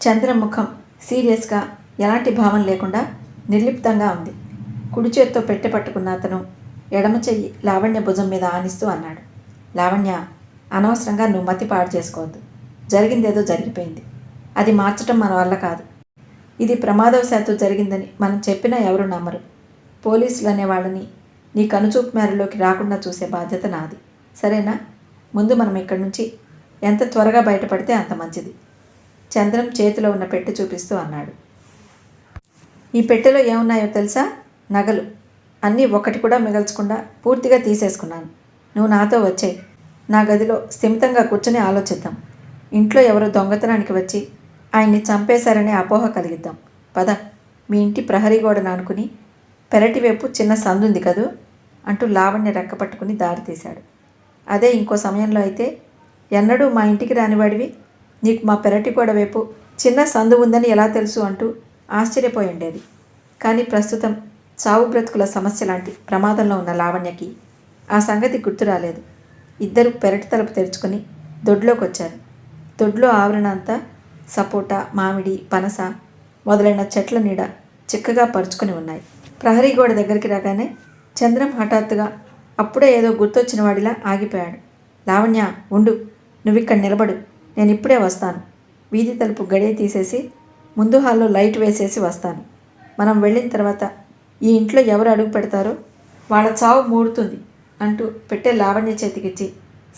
చంద్రం ముఖం సీరియస్గా ఎలాంటి భావం లేకుండా నిర్లిప్తంగా ఉంది. కుడి చేత్తో పెట్టె పట్టుకున్న అతను ఎడమ చెయ్యి లావణ్య భుజం మీద ఆనిస్తూ అన్నాడు. లావణ్య, అనవసరంగా నువ్వు మతి పాడు చేసుకోవద్దు. జరిగిందేదో జరిగిపోయింది. అది మార్చటం మన వల్ల కాదు. ఇది ప్రమాదవశాత్తు జరిగిందని మనం చెప్పినా ఎవరు నమ్మరు. పోలీసులు అనే వాళ్ళని నీ కనుచూపు మేరలోకి రాకుండా చూసే బాధ్యత నాది. సరేనా? ముందు మనం ఇక్కడి నుంచి ఎంత త్వరగా బయటపడితే అంత మంచిది. చంద్రం చేతిలో ఉన్న పెట్టె చూపిస్తూ అన్నాడు. ఈ పెట్టెలో ఏమున్నాయో తెలుసా? నగలు. అన్నీ ఒక్కటి కూడా మిగల్చకుండా పూర్తిగా తీసేసుకున్నాను. నువ్వు నాతో వచ్చేయి. నా గదిలో స్థిమితంగా కూర్చొని ఆలోచిద్దాం. ఇంట్లో ఎవరో దొంగతనానికి వచ్చి ఆయన్ని చంపేశారనే అపోహ కలిగిద్దాం. పద. మీ ఇంటి ప్రహరీ గోడను ఆనుకుని పెరటి వైపు చిన్న సందుంది కదూ అంటూ లావణ్య రెక్కపట్టుకుని దారి తీశాడు. అదే ఇంకో సమయంలో అయితే, ఎన్నడూ మా ఇంటికి రానివాడివి, నీకు మా పెరటి గోడ వైపు చిన్న సందు ఉందని ఎలా తెలుసు అంటూ ఆశ్చర్యపోయి ఉండేది. కానీ ప్రస్తుతం చావు బ్రతుకుల సమస్య లాంటి ప్రమాదంలో ఉన్న లావణ్యకి ఆ సంగతి గుర్తు రాలేదు. ఇద్దరు పెరటి తలుపు తెరుచుకొని దొడ్లోకి వచ్చారు. దొడ్లో ఆవరణ అంతా సపోటా, మామిడి, పనస మొదలైన చెట్ల నీడ చిక్కగా పరుచుకొని ఉన్నాయి. ప్రహరీ గోడ దగ్గరికి రాగానే చంద్రం హఠాత్తుగా అప్పుడే ఏదో గుర్తొచ్చిన వాడిలా ఆగిపోయాడు. లావణ్య, ఉండు, నువ్విక్కడ నిలబడు, నేను ఇప్పుడే వస్తాను. వీధి తలుపు గడియ తీసేసి ముందు హాల్లో లైట్ వేసేసి వస్తాను. మనం వెళ్ళిన తర్వాత ఈ ఇంట్లో ఎవరు అడుగు పెడతారో వాళ్ళ చావు మూడుతుంది అంటూ పెట్టే లావణ్య చేతికిచ్చి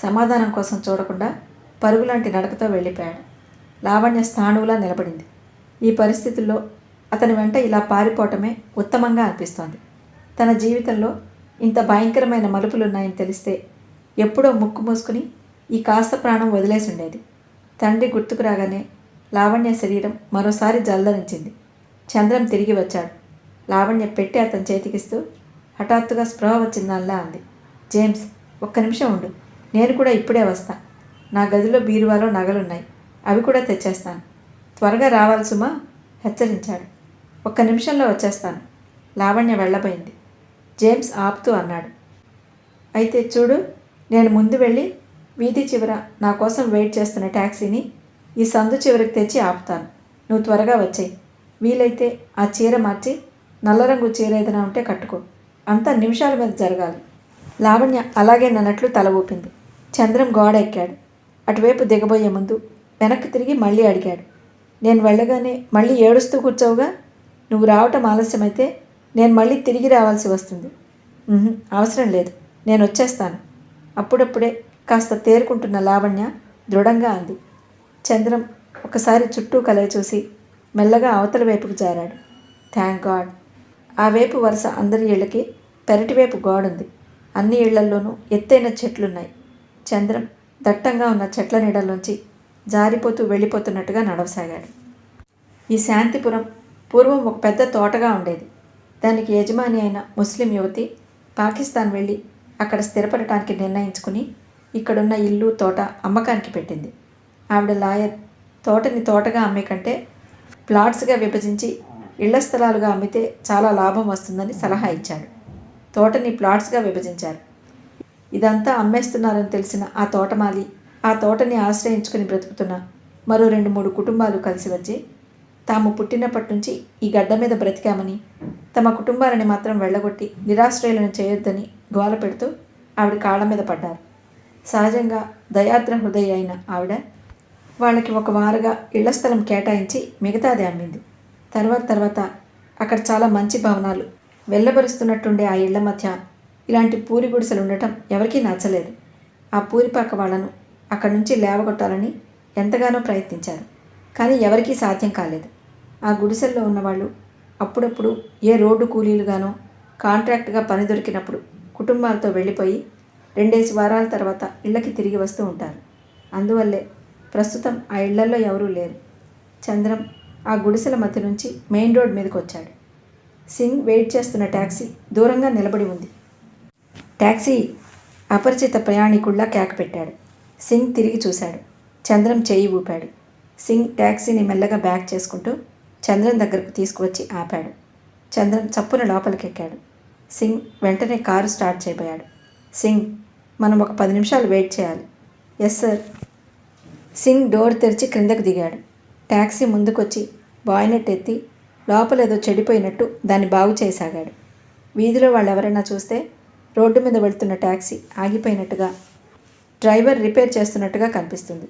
సమాధానం కోసం చూడకుండా పరుగులాంటి నడకతో వెళ్ళిపోయాడు. లావణ్య స్థాణువులా నిలబడింది. ఈ పరిస్థితుల్లో అతని వెంట ఇలా పారిపోవటమే ఉత్తమంగా అనిపిస్తోంది. తన జీవితంలో ఇంత భయంకరమైన మలుపులున్నాయని తెలిస్తే ఎప్పుడో ముక్కు మూసుకుని ఈ కాస్త ప్రాణం వదిలేసి ఉండేది. తండ్రి గుర్తుకు రాగానే లావణ్య శరీరం మరోసారి జల్దరించింది. చంద్రం తిరిగి వచ్చాడు. లావణ్య పెట్టి అతని చేతికిస్తూ హఠాత్తుగా స్పృహ వచ్చిందల్లా అంది. జేమ్స్, ఒక్క నిమిషం ఉండు, నేను కూడా ఇప్పుడే వస్తా. నా గదిలో బీరువాలో నగలున్నాయి, అవి కూడా తెచ్చేస్తాను. త్వరగా రావాలి సుమా, హెచ్చరించాడు. ఒక్క నిమిషంలో వచ్చేస్తాను. లావణ్య వెళ్ళబోయింది. జేమ్స్ ఆపుతూ అన్నాడు. అయితే చూడు, నేను ముందు వెళ్ళి వీధి చివర నా కోసం వెయిట్ చేస్తున్న ట్యాక్సీని ఈ సందు చివరికి తెచ్చి ఆపుతాను. నువ్వు త్వరగా వచ్చేయి. వీలైతే ఆ చీర మార్చి నల్ల రంగు చీర ఏదైనా ఉంటే కట్టుకో. అంతా నిమిషాల మీద జరగాలి. లావణ్య అలాగే నన్నట్లు తల ఊపింది. చంద్రం గోడ ఎక్కాడు. అటువైపు దిగబోయే ముందు వెనక్కి తిరిగి మళ్ళీ అడిగాడు. నేను వెళ్ళగానే మళ్ళీ ఏడుస్తూ కూర్చోవుగా? నువ్వు రావటం ఆలస్యమైతే నేను మళ్ళీ తిరిగి రావాల్సి వస్తుంది. అవసరం లేదు, నేను వచ్చేస్తాను. అప్పుడప్పుడే కాస్త తేరుకుంటున్న లావణ్య దృఢంగా అంది. చంద్రం ఒకసారి చుట్టూ కలయి చూసి మెల్లగా అవతల వైపుకు జారాడు. Thank God. ఆ వైపు వరుస అందరి ఇళ్ళకి పెరటి వైపు గోడుంది. అన్ని ఇళ్లల్లోనూ ఎత్తైన చెట్లున్నాయి. చంద్రం దట్టంగా ఉన్న చెట్ల నీడల్లోంచి జారిపోతూ వెళ్ళిపోతున్నట్టుగా నడవసాగాడు. ఈ శాంతిపురం పూర్వం ఒక పెద్ద తోటగా ఉండేది. దానికి యజమాని అయిన ముస్లిం యువతి పాకిస్తాన్ వెళ్ళి అక్కడ స్థిరపడటానికి నిర్ణయించుకుని ఇక్కడున్న ఇల్లు, తోట అమ్మకానికి పెట్టింది. ఆవిడ లాయర్. తోటని తోటగా అమ్మే కంటే ప్లాట్స్గా విభజించి ఇళ్ల స్థలాలుగా అమ్మితే చాలా లాభం వస్తుందని సలహా ఇచ్చాడు. తోటని ప్లాట్స్గా విభజించారు. ఇదంతా అమ్మేస్తున్నారని తెలిసిన ఆ తోటమాలి, ఆ తోటని ఆశ్రయించుకుని బ్రతుకుతున్న మరో 2-3 కుటుంబాలు కలిసి వచ్చి తాము పుట్టినప్పటి నుంచి ఈ గడ్డ మీద బ్రతికామని, తమ కుటుంబాలని మాత్రం వెళ్ళగొట్టి నిరాశ్రయులను చేయొద్దని గోల పెడుతూ ఆవిడ కాళ్ళ మీద పడ్డారు. సహజంగా దయాద్ర హృదయ అయిన ఆవిడ వాళ్ళకి ఒక వారుగా ఇళ్ల స్థలం కేటాయించి మిగతాది అమ్మింది. తర్వాత అక్కడ చాలా మంచి భవనాలు వెళ్ళబరుస్తున్నట్టుండే ఆ ఇళ్ల మధ్య ఇలాంటి పూరి గుడిసెలు ఉండటం ఎవరికీ నచ్చలేదు. ఆ పూరిపాక వాళ్లను అక్కడి నుంచి లేవగొట్టాలని ఎంతగానో ప్రయత్నించారు. కానీ ఎవరికీ సాధ్యం కాలేదు. ఆ గుడిసెల్లో ఉన్నవాళ్ళు అప్పుడప్పుడు ఏ రోడ్డు కూలీలుగానో కాంట్రాక్ట్గా పని దొరికినప్పుడు కుటుంబాలతో వెళ్ళిపోయి 2 వారాల తర్వాత ఇళ్ళకి తిరిగి వస్తూ ఉంటారు. అందువల్లే ప్రస్తుతం ఆ ఇళ్లల్లో ఎవరూ లేరు. చంద్రం ఆ గుడిసెల మధ్య నుంచి మెయిన్ రోడ్ మీదకి వచ్చాడు. సింగ్ వెయిట్ చేస్తున్న ట్యాక్సీ దూరంగా నిలబడి ఉంది. ట్యాక్సీ! అపరిచిత ప్రయాణికుల్లా కేక పెట్టాడు. సింగ్ తిరిగి చూశాడు. చంద్రం చేయి ఊపాడు. సింగ్ ట్యాక్సీని మెల్లగా బ్యాక్ చేసుకుంటూ చంద్రం దగ్గరకు తీసుకువచ్చి ఆపాడు. చంద్రం చప్పున లోపలికెక్కాడు. సింగ్ వెంటనే కారు స్టార్ట్ చేయబోయాడు. సింగ్, మనం ఒక 10 నిమిషాలు వెయిట్ చేయాలి. Yes sir. సింగ్ డోర్ తెరిచి క్రిందకు దిగాడు. ట్యాక్సీ ముందుకొచ్చి బాయ్నెట్ ఎత్తి లోపలేదో చెడిపోయినట్టు దాన్ని బాగు చేయసాగాడు. వీధిలో వాళ్ళెవరైనా చూస్తే రోడ్డు మీద వెళ్తున్న ట్యాక్సీ ఆగిపోయినట్టుగా, డ్రైవర్ రిపేర్ చేస్తున్నట్టుగా కనిపిస్తుంది.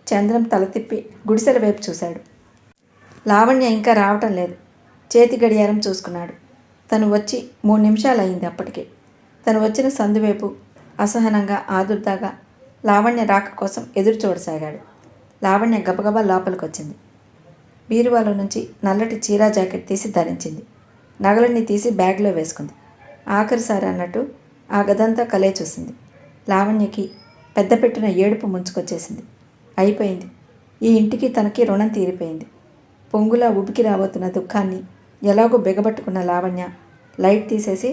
చంద్రం తల తిప్పి గుడిసెల వైపు చూశాడు. లావణ్య ఇంకా రావటం లేదు. చేతి గడియారం చూసుకున్నాడు. తను వచ్చి 3 నిమిషాలు అయింది. అప్పటికే తను వచ్చిన సందువైపు అసహనంగా ఆదుర్దాగా లావణ్య రాక కోసం ఎదురు చూడసాగాడు. లావణ్య గబగబా లోపలికి వచ్చింది. బీరువాలో నుంచి నల్లటి చీరా జాకెట్ తీసి ధరించింది. నగలన్నీ తీసి బ్యాగ్లో వేసుకుంది. ఆఖరిసారి అన్నట్టు ఆ గదంతా కలే చూసింది. లావణ్యకి పెద్ద పెట్టిన ఏడుపు ముంచుకొచ్చేసింది. అయిపోయింది. ఈ ఇంటికి తనకి రుణం తీరిపోయింది. పొంగులా ఉబికి రాబోతున్న దుఃఖాన్ని ఎలాగో బిగబట్టుకున్న లావణ్య లైట్ తీసేసి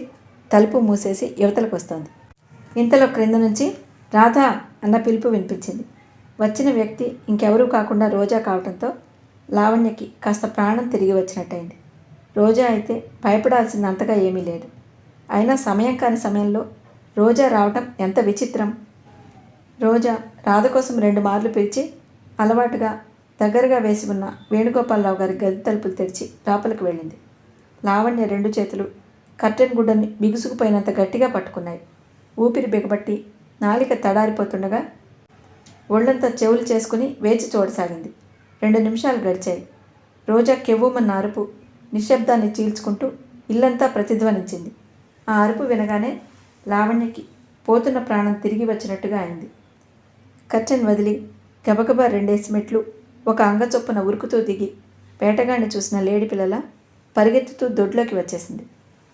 తలుపు మూసేసి యువతలకు వస్తోంది. ఇంతలో క్రింద నుంచి రాధా అన్న పిలుపు వినిపించింది. వచ్చిన వ్యక్తి ఇంకెవరూ కాకుండా రోజా కావటంతో లావణ్యకి కాస్త ప్రాణం తిరిగి వచ్చినట్టయింది. రోజా అయితే భయపడాల్సిందంతగా ఏమీ లేదు. అయినా సమయం కాని సమయంలో రోజా రావటం ఎంత విచిత్రం. రోజా రాధ కోసం 2 మార్లు పిలిచి అలవాటుగా దగ్గరగా వేసి ఉన్న వేణుగోపాలరావు గారి గది తలుపులు తెరిచి లోపలికి వెళ్ళింది. లావణ్య 2 చేతులు కర్టెన్ గుడ్డని బిగుసుకుపోయినంత గట్టిగా పట్టుకున్నాయి. ఊపిరి బిగబట్టి నాలిక తడారిపోతుండగా ఒళ్ళంతా చెవులు చేసుకుని వేచి చూడసాగింది. 2 నిమిషాలు గడిచాయి. రోజా కెవ్వుమన్న అరుపు నిశ్శబ్దాన్ని చీల్చుకుంటూ ఇల్లంతా ప్రతిధ్వనించింది. ఆ అరుపు వినగానే లావణ్యకి పోతున్న ప్రాణం తిరిగి వచ్చినట్టుగా అయింది. కర్టెన్ వదిలి గబగబా 2 మెట్లు ఒక అంగచొప్పున ఉరుకుతూ దిగి వేటగాడిని చూసిన లేడి పిల్లల పరిగెత్తుతూ దొడ్లోకి వచ్చేసింది.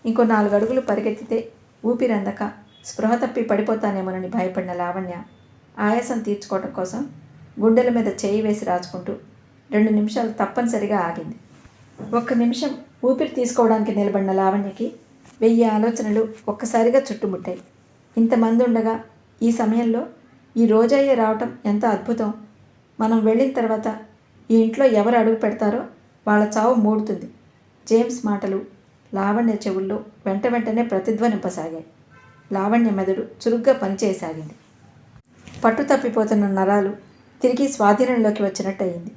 ఇంకో 4 అడుగులు పరిగెత్తితే ఊపిరందక స్పృహ తప్పి పడిపోతానేమోనని భయపడిన లావణ్య ఆయాసం తీర్చుకోవటం కోసం గుండెల మీద చేయి వేసి రాచుకుంటూ 2 నిమిషాలు తప్పనిసరిగా ఆగింది. 1 నిమిషం ఊపిరి తీసుకోవడానికి నిలబడిన లావణ్యకి 1000 ఆలోచనలు ఒక్కసారిగా చుట్టుముట్టాయి. ఇంతమంది ఉండగా ఈ సమయంలో ఈ రోజయ్య రావటం ఎంత అద్భుతం. మనం వెళ్ళిన తర్వాత ఈ ఇంట్లో ఎవరు అడుగు పెడతారో వాళ్ళ చావు మూడుతుంది. జేమ్స్ మాటలు లావణ్య చెవుల్లో వెంటనే ప్రతిధ్వనింపసాగాయి. లావణ్య మెదడు చురుగ్గా పనిచేయసాగింది. పట్టు తప్పిపోతున్న నరాలు తిరిగి స్వాధీనంలోకి వచ్చినట్టు అయింది.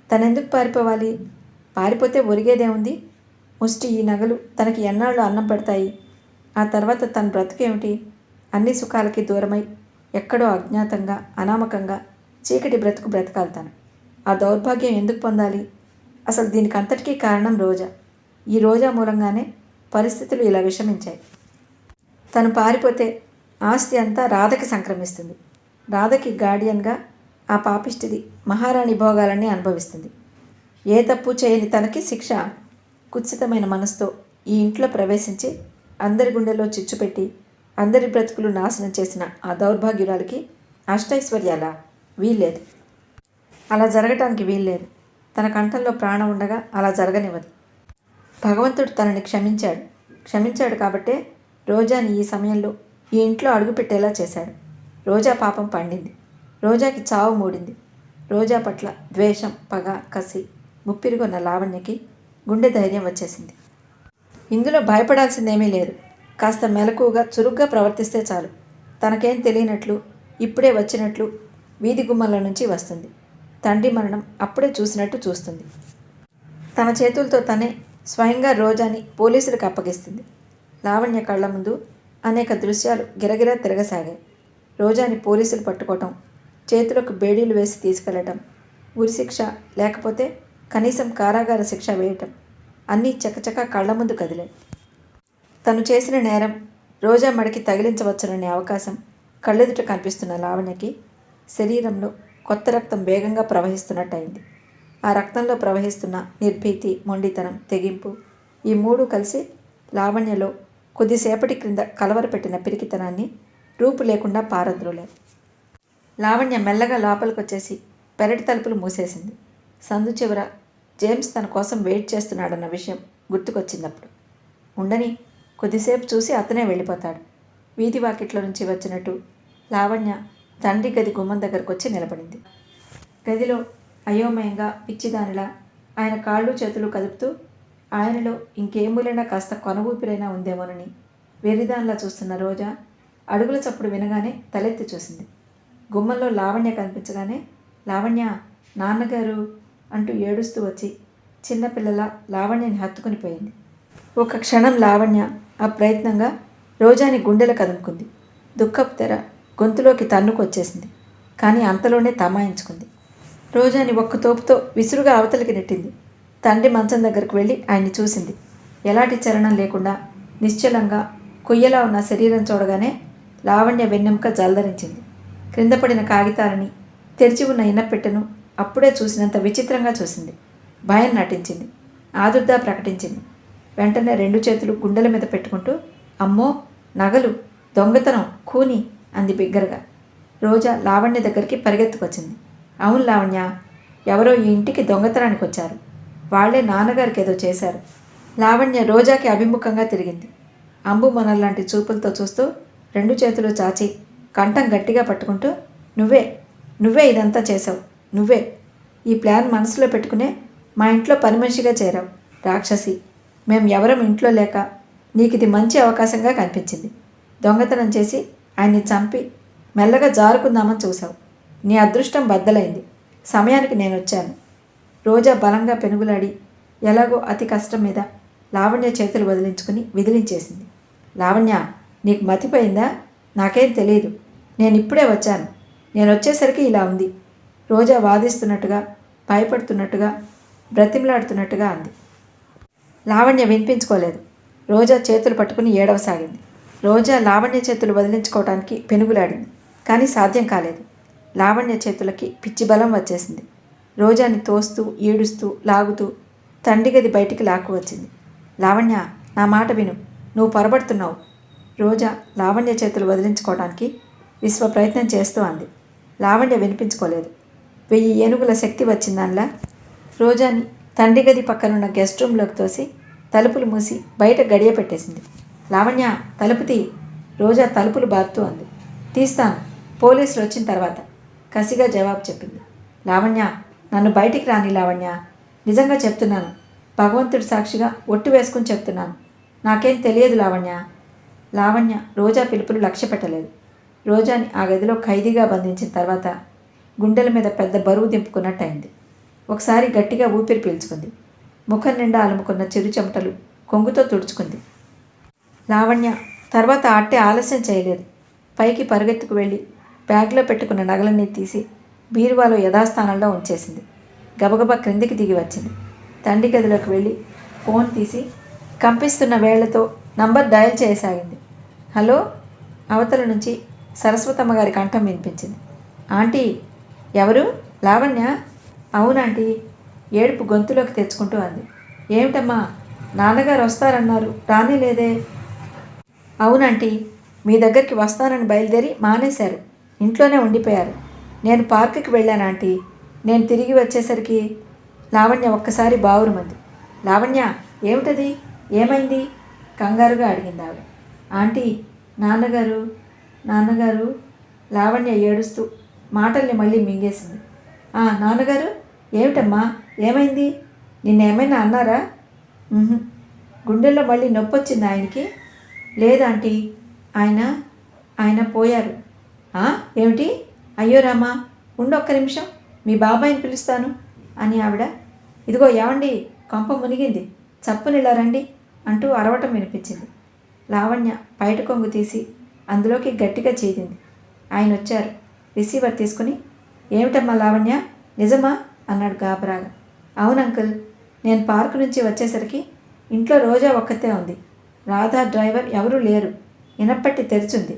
తనెందుకు పారిపోవాలి? పారిపోతే ఒరిగేదేముంది? ముష్టి ఈ నగలు తనకి ఎన్నాళ్ళు అన్నం పెడతాయి? ఆ తర్వాత తన బ్రతుకేమిటి? అన్ని సుఖాలకి దూరమై ఎక్కడో అజ్ఞాతంగా అనామకంగా చీకటి బ్రతుకు బ్రతకాలి తను. ఆ దౌర్భాగ్యం ఎందుకు పొందాలి? అసలు దీనికి అంతటికీ కారణం రోజా. ఈ రోజా మూలంగానే పరిస్థితులు ఇలా విషమించాయి. తను పారిపోతే ఆస్తి అంతా రాధకి సంక్రమిస్తుంది. రాధకి గార్డియన్గా ఆ పాపిష్టిది మహారాణి భోగాలన్నీ అనుభవిస్తుంది. ఏ తప్పు చేయని తనకి శిక్ష. కుత్సితమైన మనసుతో ఈ ఇంట్లో ప్రవేశించి అందరి గుండెల్లో చిచ్చుపెట్టి అందరి బ్రతుకులు నాశనం చేసిన ఆ దౌర్భాగ్యురాలకి అష్టైశ్వర్యాలా? వీల్లేదు. అలా జరగటానికి వీల్లేదు. తన కంఠంలో ప్రాణం ఉండగా అలా జరగనివ్వదు. భగవంతుడు తనని క్షమించాడు కాబట్టే రోజాని ఈ సమయంలో ఈ ఇంట్లో అడుగుపెట్టేలా చేశాడు. రోజా పాపం పండింది. రోజాకి చావు మూడింది. రోజా పట్ల ద్వేషం, పగ, కసి ముప్పిరిగొన్న లావణ్యకి గుండె ధైర్యం వచ్చేసింది. ఇందులో భయపడాల్సిందేమీ లేదు. కాస్త మెలకువగా చురుగ్గా ప్రవర్తిస్తే చాలు. తనకేం తెలియనట్లు ఇప్పుడే వచ్చినట్లు వీధి గుమ్మల నుంచి వస్తుంది. తండ్రి మరణం అప్పుడే చూసినట్టు చూస్తుంది. తన చేతులతో తనే స్వయంగా రోజాని పోలీసులకు అప్పగిస్తుంది. లావణ్య కళ్ళ ముందు అనేక దృశ్యాలు గిరగిరా తిరగసాగాయి. రోజాని పోలీసులు పట్టుకోవటం, చేతులకు బేడీలు వేసి తీసుకెళ్లటం, ఉరిశిక్ష లేకపోతే కనీసం కారాగార శిక్ష వేయటం అన్నీ చకచక కళ్ళ ముందు కదిలాయి. తను చేసిన నేరం రోజా మడికి తగిలించవచ్చుననే అవకాశం కళ్ళెదుట కనిపిస్తున్న లావణ్యకి శరీరంలో కొత్త రక్తం వేగంగా ప్రవహిస్తున్నట్టయింది. ఆ రక్తంలో ప్రవహిస్తున్న నిర్భీతి, మొండితనం, తెగింపు ఈ 3 కలిసి లావణ్యలో కొద్దిసేపటి క్రింద కలవరపెట్టిన పిరికితనాన్ని రూపు లేకుండా పారద్రోలారు. లావణ్య మెల్లగా లోపలికొచ్చేసి పెరటి తలుపులు మూసేసింది. సందు చివర జేమ్స్ తన కోసం వెయిట్ చేస్తున్నాడన్న విషయం గుర్తుకొచ్చిందప్పుడు. ఉండని, కొద్దిసేపు చూసి అతనే వెళ్ళిపోతాడు. వీధి వాకిట్లో నుంచి వచ్చినట్టు లావణ్య తండ్రి గది గుమ్మం దగ్గరకు వచ్చి నిలబడింది. గదిలో అయోమయంగా పిచ్చిదానిలా ఆయన కాళ్ళు చేతులు కదుపుతూ ఆయనలో ఇంకేమూలైనా కాస్త కొన ఊపిరైనా ఉందేమోనని వెర్రిదానిలా చూస్తున్న రోజా అడుగుల చప్పుడు వినగానే తలెత్తి చూసింది. గుమ్మంలో లావణ్య కనిపించగానే, లావణ్య, నాన్నగారు అంటూ ఏడుస్తూ వచ్చి చిన్నపిల్లల లావణ్యని హత్తుకుని పోయింది. ఒక క్షణం లావణ్య అప్రయత్నంగా రోజాని గుండెలకు కదుముకుంది. దుఃఖపు తెర గొంతులోకి తన్నుకొచ్చేసింది. కానీ అంతలోనే తమాయించుకుంది. రోజాని ఒక్క తోపుతో విసురుగా అవతలికి నెట్టింది. తండ్రి మంచం దగ్గరకు వెళ్ళి ఆయన్ని చూసింది. ఎలాంటి చలనం లేకుండా నిశ్చలంగా కొయ్యలా ఉన్న శరీరం చూడగానే లావణ్య వెన్నెముక జలధరించింది. క్రింద పడిన కాగితాలని, తెరిచి ఉన్న ఇనప్పెట్టెను అప్పుడే చూసినంత విచిత్రంగా చూసింది. భయం నటించింది. ఆదుర్దా ప్రకటించింది. వెంటనే 2 చేతులు గుండెల మీద పెట్టుకుంటూ, అమ్మో, నగలు, దొంగతనం, ఖూనీ అంది బిగ్గరగా. రోజా లావణ్య దగ్గరికి పరిగెత్తుకొచ్చింది. అవును లావణ్య, ఎవరో ఈ ఇంటికి దొంగతనానికి వచ్చారు. వాళ్లే నాన్నగారికి ఏదో చేశారు. లావణ్య రోజాకి అభిముఖంగా తిరిగింది. అంబు మొనల్లాంటి చూపులతో చూస్తూ 2 చేతులు చాచి కంఠం గట్టిగా పట్టుకుంటూ, నువ్వే ఇదంతా చేశావు. నువ్వే ఈ ప్లాన్ మనసులో పెట్టుకునే మా ఇంట్లో పని మనిషిగా చేరావు. రాక్షసి, మేం ఎవరం ఇంట్లో లేక నీకు ఇది మంచి అవకాశంగా కనిపించింది. దొంగతనం చేసి ఆయన్ని చంపి మెల్లగా జారుకుందామని చూశావు. నీ అదృష్టం బద్దలైంది. సమయానికి నేను వచ్చాను. రోజా బలంగా పెనుగులాడి ఎలాగో అతి కష్టం మీద లావణ్య చేతులు వదిలించుకుని విదిలించేసింది. లావణ్య, నీకు మతిపోయిందా? నాకేం తెలియదు. నేను ఇప్పుడే వచ్చాను. నేను వచ్చేసరికి ఇలా ఉంది. రోజా వాదిస్తున్నట్టుగా, భయపడుతున్నట్టుగా, బ్రతిమలాడుతున్నట్టుగా అంది. లావణ్య వినిపించుకోలేదు. రోజా చేతులు పట్టుకుని ఏడవసాగింది. రోజా లావణ్య చేతులు వదిలించుకోవడానికి పెనుగులాడింది. కానీ సాధ్యం కాలేదు. లావణ్య చేతులకి పిచ్చి బలం వచ్చేసింది. రోజాని తోస్తూ, ఈడుస్తూ, లాగుతూ తండ్రి గది బయటికి లాక్కు వచ్చింది. లావణ్య, నా మాట విను, నువ్వు పొరబడుతున్నావు. రోజా లావణ్య చేతులు వదిలించుకోవడానికి విశ్వ ప్రయత్నం చేస్తూ అంది. లావణ్య వినిపించుకోలేదు. 1000 ఏనుగుల శక్తి వచ్చిందనలా రోజాని తండ్రి గది పక్కనున్న గెస్ట్ రూమ్లోకి తోసి తలుపులు మూసి బయట గడియ పెట్టేసింది. లావణ్య, తలుపు తీ. రోజా తలుపులు బారుతూ అంది. తీస్తాను, పోలీసులు వచ్చిన తర్వాత, కసిగా జవాబు చెప్పింది. లావణ్య, నన్ను బయటికి రాని లావణ్య. నిజంగా చెప్తున్నాను. భగవంతుడి సాక్షిగా ఒట్టు వేసుకుని చెప్తున్నాను. నాకేం తెలియదు లావణ్య. లావణ్య రోజా పిలుపులు లక్ష్య పెట్టలేదు. రోజాని ఆ గదిలో ఖైదీగా బంధించిన తర్వాత గుండెల మీద పెద్ద బరువు దింపుకున్నట్టయింది. ఒకసారి గట్టిగా ఊపిరి పీల్చుకుంది. ముఖం నిండా అలుముకున్న చిరు చెమటలు కొంగుతో తుడుచుకుంది. లావణ్య తర్వాత అట్టే ఆలస్యం చేయలేదు. పైకి పరుగెత్తుకు వెళ్ళి బ్యాగ్లో పెట్టుకున్న నగలన్నీ తీసి బీరువాలో యథాస్థానంలో ఉంచేసింది. గబగబా క్రిందికి దిగి వచ్చింది. తండ్రి గదిలోకి వెళ్ళి ఫోన్ తీసి కంపిస్తున్న వేళ్లతో నంబర్ డయల్ చేయసాగింది. హలో, అవతల నుంచి సరస్వతమ్మ గారి కంఠం వినిపించింది. ఆంటీ, ఎవరు? లావణ్య. అవునాంటీ, ఏడుపు గొంతులోకి తెచ్చుకుంటూ అంది. ఏమిటమ్మా, నాన్నగారు వస్తారన్నారు, రానే లేదే? అవునంటీ, మీ దగ్గరికి వస్తానని బయలుదేరి మానేశారు. ఇంట్లోనే ఉండిపోయారు. నేను పార్కుకి వెళ్ళాను ఆంటీ. నేను తిరిగి వచ్చేసరికి లావణ్య ఒక్కసారి బావురుమంది. లావణ్య, ఏమిటది? ఏమైంది? కంగారుగా అడిగింది ఆవిడ. ఆంటీ, నాన్నగారు. లావణ్య ఏడుస్తూ మాటల్ని మళ్ళీ మింగేసింది. నాన్నగారు? ఏమిటమ్మా, ఏమైంది? నిన్నేమైనా అన్నారా? గుండెల్లో మళ్ళీ నొప్పి వచ్చింది ఆయనకి? లేదాంటీ, ఆయన పోయారు. ఏమిటి? అయ్యో రామా, ఒక్క నిమిషం, మీ బాబాయిని పిలుస్తాను అని ఆవిడ. ఇదిగో ఏమండి, కొంప మునిగింది, చప్పునిలా రండి అంటూ అరవటం వినిపించింది. లావణ్య బయట కొంగు తీసి అందులోకి గట్టిగా చీదింది. ఆయన వచ్చారు. రిసీవర్ తీసుకుని, ఏమిటమ్మా లావణ్య, నిజమా అన్నాడు గాబరాగా. అవును అంకుల్, నేను పార్కు నుంచి వచ్చేసరికి ఇంట్లో రోజా ఒక్కతే ఉంది. రాధా, డ్రైవర్ ఎవరూ లేరు. ఇనప్పట్టి తెరిచుంది.